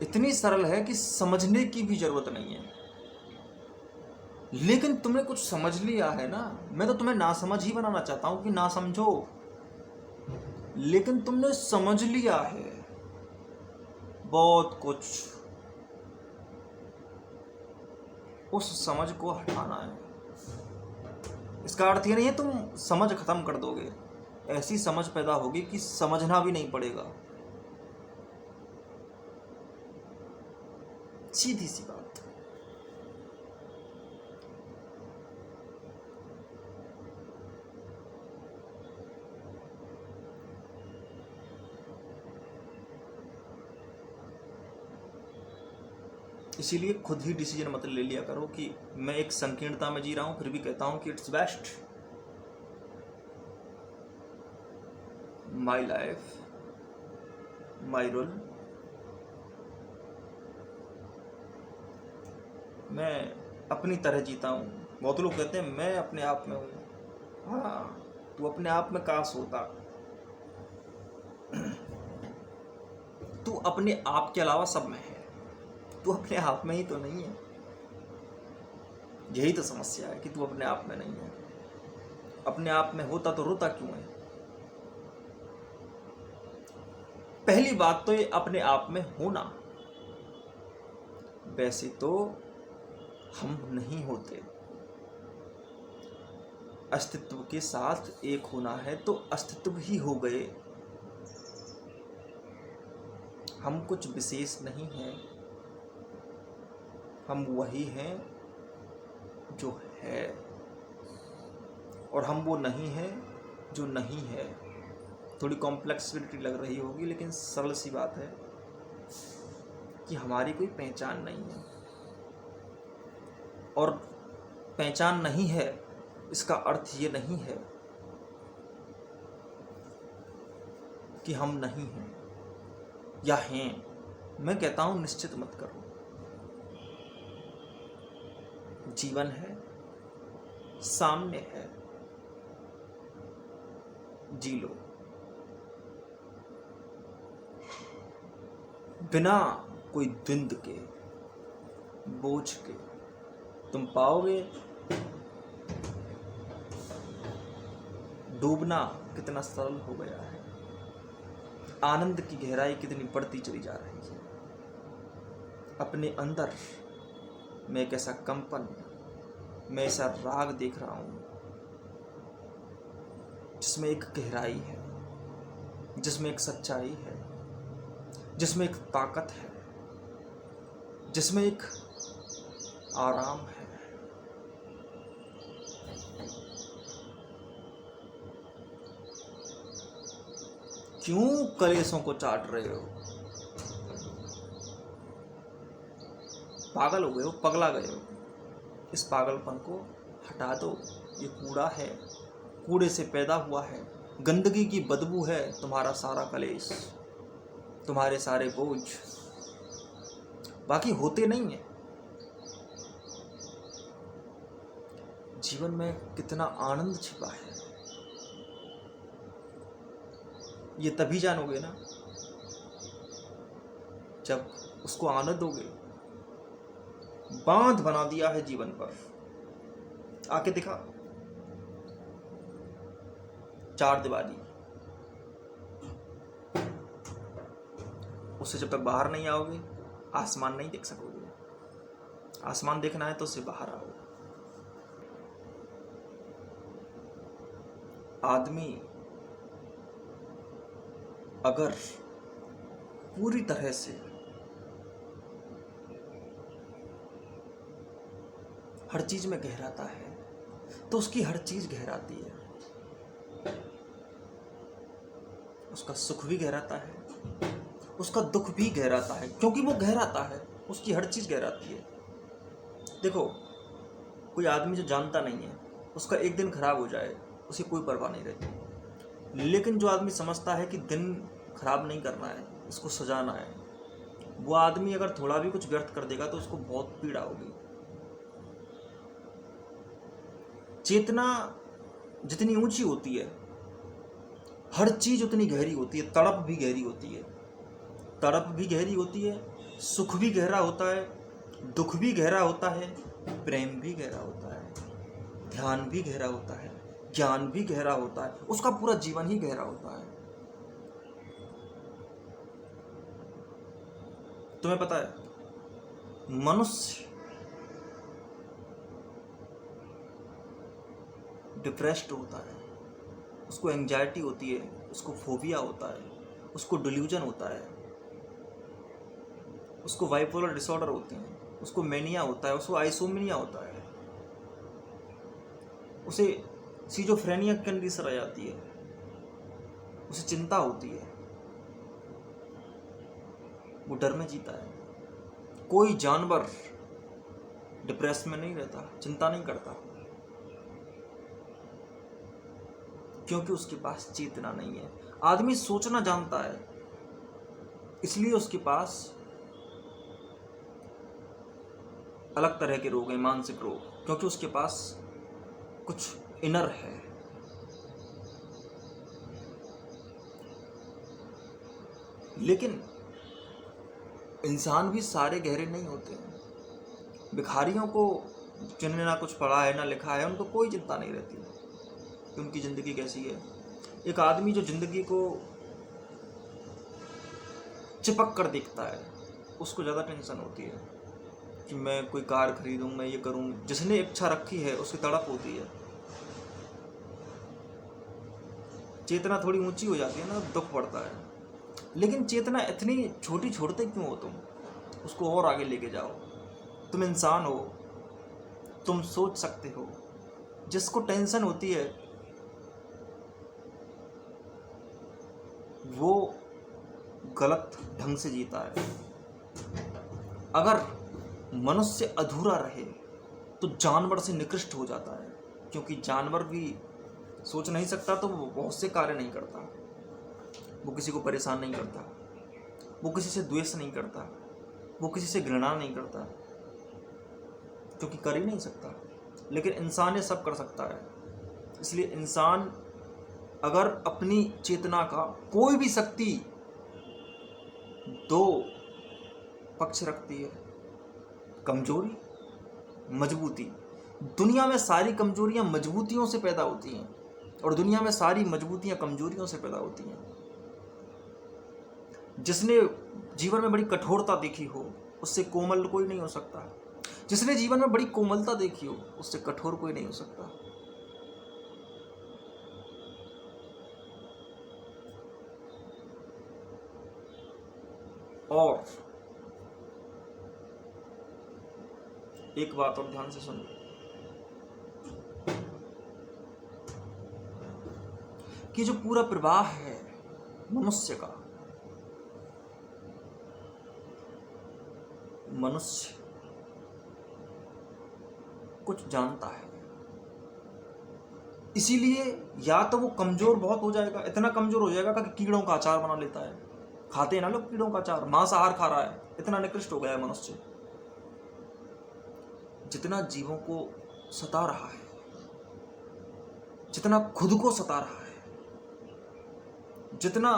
इतनी सरल है कि समझने की भी जरूरत नहीं है। लेकिन तुमने कुछ समझ लिया है ना। मैं तो तुम्हें ना समझ ही बनाना चाहता हूं कि ना समझो। लेकिन तुमने समझ लिया है बहुत कुछ। उस समझ को हटाना है। इसका अर्थ ये नहीं है तुम समझ खत्म कर दोगे। ऐसी समझ पैदा होगी कि समझना भी नहीं पड़ेगा। सीधी सी बात। इसीलिए खुद ही डिसीजन मत ले लिया करो कि मैं एक संकीर्णता में जी रहा हूं फिर भी कहता हूं कि it's best, my life, my rule. मैं अपनी तरह जीता हूं। बहुत लोग कहते हैं मैं अपने आप में हूं। हाँ, तू अपने आप में काश होता। तू अपने आप के अलावा सब में है। तू अपने आप में ही तो नहीं है। यही तो समस्या है कि तू अपने आप में नहीं है। अपने आप में होता तो रोता क्यों है? पहली बात तो ये अपने आप में होना। वैसे तो हम नहीं होते। अस्तित्व के साथ एक होना है तो अस्तित्व ही हो गए। हम कुछ विशेष नहीं हैं। हम वही हैं जो है, और हम वो नहीं हैं जो नहीं है। थोड़ी कॉम्प्लेक्सिटी लग रही होगी, लेकिन सरल सी बात है कि हमारी कोई पहचान नहीं है। और पहचान नहीं है इसका अर्थ ये नहीं है कि हम नहीं हैं या हैं। मैं कहता हूं निश्चित मत करो। जीवन है, सामने है, जी लो बिना कोई द्वंद के, बोझ के। तुम पाओगे डूबना कितना सरल हो गया है, आनंद की गहराई कितनी बढ़ती चली जा रही है। अपने अंदर मैं एक ऐसा कंपन, मैं ऐसा राग देख रहा हूं जिसमें एक गहराई है, जिसमें एक सच्चाई है, जिसमें एक ताकत है, जिसमें एक आराम है। क्यों कलेशों को चाट रहे हो? पागल हो गए हो, पगला गए हो। इस पागलपन को हटा दो। ये कूड़ा है, कूड़े से पैदा हुआ है, गंदगी की बदबू है तुम्हारा सारा कलेश, तुम्हारे सारे बोझ, बाकी होते नहीं है। जीवन में कितना आनंद छिपा है, ये तभी जानोगे ना जब उसको आनंद दोगे। बांध बना दिया है जीवन पर, आके दिखा। चार दीवारी, उससे जब तक बाहर नहीं आओगे आसमान नहीं देख सकोगे। आसमान देखना है तो उससे बाहर आओ। आदमी अगर पूरी तरह से हर चीज में गहराता है तो उसकी हर चीज गहराती है। उसका सुख भी गहराता है, उसका दुख भी गहराता है, क्योंकि वो गहराता है, उसकी हर चीज गहराती है। देखो, कोई आदमी जो जानता नहीं है, उसका एक दिन खराब हो जाए उसे कोई परवाह नहीं रहती। लेकिन जो आदमी समझता है कि दिन खराब नहीं करना है, इसको सजाना है, वो आदमी अगर थोड़ा भी कुछ व्यर्थ कर देगा तो उसको बहुत पीड़ा होगी। चेतना जितनी ऊंची होती है, हर चीज उतनी गहरी होती है। तड़प भी गहरी होती है, तड़प भी गहरी होती है, सुख भी गहरा होता है, दुख भी गहरा होता है, प्रेम भी गहरा होता है, ध्यान भी गहरा होता है, ज्ञान भी गहरा होता है, उसका पूरा जीवन ही गहरा होता है। तुम्हें पता है, मनुष्य डिप्रेस्ड होता है, उसको एंजाइटी होती है, उसको फोबिया होता है, उसको डिल्यूजन होता है, उसको बाइपोलर डिसऑर्डर होते हैं, उसको मेनिया होता है, उसको आइसोमेनिया होता है, उसे सिजोफ्रेनिया कंडीशन आ जाती है, उसे चिंता होती है, वो डर में जीता है। कोई जानवर डिप्रेस में नहीं रहता, चिंता नहीं करता, क्योंकि उसके पास चेतना नहीं है। आदमी सोचना जानता है, इसलिए उसके पास अलग तरह के रोग हैं, मानसिक रोग, क्योंकि उसके पास कुछ इनर है। लेकिन इंसान भी सारे गहरे नहीं होते हैं। भिखारियों को जिन्हें ना कुछ पढ़ा है ना लिखा है, उनको कोई चिंता नहीं रहती कि उनकी ज़िंदगी कैसी है। एक आदमी जो ज़िंदगी को चिपक कर देखता है, उसको ज़्यादा टेंशन होती है कि मैं कोई कार खरीदूं, मैं ये करूं। जिसने इच्छा रखी है उसकी तड़प होती है। चेतना थोड़ी ऊंची हो जाती है ना, दुख बढ़ता है। लेकिन चेतना इतनी छोटी छोड़ते क्यों हो तुम? उसको और आगे लेके जाओ। तुम इंसान हो, तुम सोच सकते हो। जिसको टेंशन होती है वो गलत ढंग से जीता है। अगर मनुष्य अधूरा रहे तो जानवर से निकृष्ट हो जाता है, क्योंकि जानवर भी सोच नहीं सकता तो वो बहुत से कार्य नहीं करता। वो किसी को परेशान नहीं करता, वो किसी से द्वेष नहीं करता, वो किसी से घृणा नहीं करता, क्योंकि कर ही नहीं सकता। लेकिन इंसान ये सब कर सकता है। इसलिए इंसान अगर अपनी चेतना का कोई भी शक्ति दो पक्ष रखती है, कमजोरी मजबूती। दुनिया में सारी कमजोरियां मजबूतियों से पैदा होती हैं और दुनिया में सारी मजबूतियां कमजोरियों से पैदा होती हैं। जिसने जीवन में बड़ी कठोरता देखी हो उससे कोमल कोई नहीं हो सकता। जिसने जीवन में बड़ी कोमलता देखी हो उससे कठोर कोई नहीं हो सकता। और एक बात और ध्यान से सुनिए कि जो पूरा प्रवाह है मनुष्य का, मनुष्य कुछ जानता है, इसीलिए या तो वो कमजोर बहुत हो जाएगा, इतना कमजोर हो जाएगा कि कीड़ों का अचार बना लेता है। खाते हैं ना लोग कीड़ों का अचार, मांसाहार खा रहा है, इतना निकृष्ट हो गया है मनुष्य। जितना जीवों को सता रहा है, जितना खुद को सता रहा है, जितना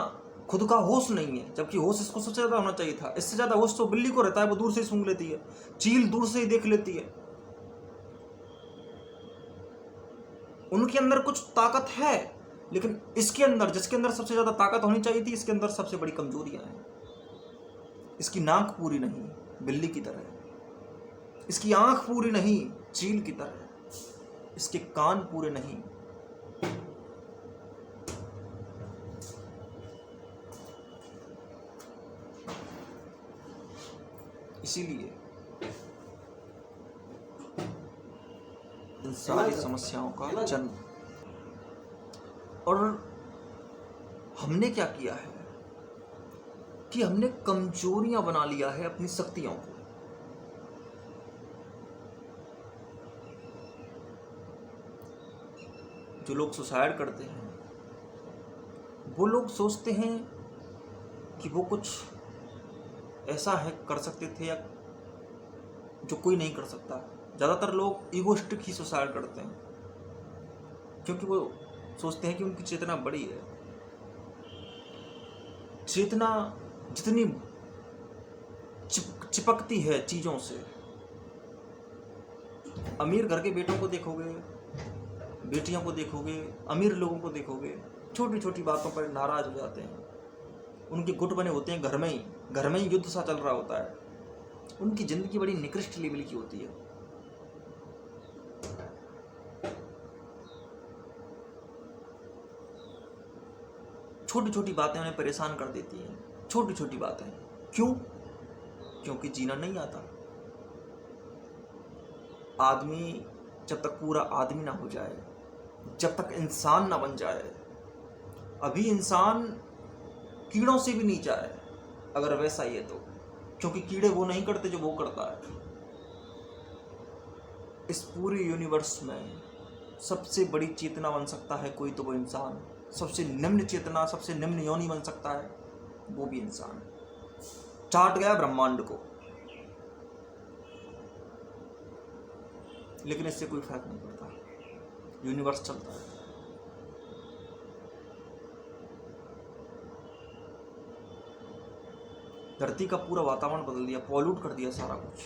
खुद का होश नहीं है, जबकि होश इसको सबसे ज्यादा होना चाहिए था। इससे ज्यादा होश तो बिल्ली को रहता है, वो दूर से ही सूंघ लेती है, चील दूर से ही देख लेती है। उनके अंदर कुछ ताकत है, लेकिन इसके अंदर, जिसके अंदर सबसे ज्यादा ताकत होनी चाहिए थी, इसके अंदर सबसे बड़ी कमजोरियां हैं। इसकी नाक पूरी नहीं बिल्ली की तरह, इसकी आंख पूरी नहीं चील की तरह, इसके कान पूरे नहीं। इसीलिए इन सारी समस्याओं का जन्म। और हमने क्या किया है कि हमने कमजोरियां बना लिया है अपनी शक्तियों को। जो लोग सुसाइड करते हैं वो लोग सोचते हैं कि वो कुछ ऐसा है कर सकते थे या जो कोई नहीं कर सकता। ज़्यादातर लोग ईगोइस्टिक ही सुसाइड करते हैं, क्योंकि वो सोचते हैं कि उनकी चेतना बड़ी है। चेतना जितनी चिपकती है चीज़ों से, अमीर घर के बेटों को देखोगे, बेटियों को देखोगे, अमीर लोगों को देखोगे, छोटी छोटी बातों पर नाराज हो जाते हैं। उनके गुट बने होते हैं घर में ही युद्ध सा चल रहा होता है। उनकी जिंदगी बड़ी निकृष्ट लेवल की होती है। छोटी छोटी बातें उन्हें परेशान कर देती हैं, छोटी छोटी बातें। क्यों? क्योंकि जीना नहीं आता। आदमी जब तक पूरा आदमी ना हो जाए, जब तक इंसान ना बन जाए, अभी इंसान कीड़ों से भी नीचा है अगर वैसा ही है तो, क्योंकि कीड़े वो नहीं करते जो वो करता है। इस पूरे यूनिवर्स में सबसे बड़ी चेतना बन सकता है कोई तो वो इंसान। सबसे निम्न चेतना, सबसे निम्न योनि बन सकता है वो भी इंसान। चाट गया ब्रह्मांड को, लेकिन इससे कोई फर्क नहीं पड़ता, यूनिवर्स चलता है। धरती का पूरा वातावरण बदल दिया, पॉल्यूट कर दिया सारा कुछ।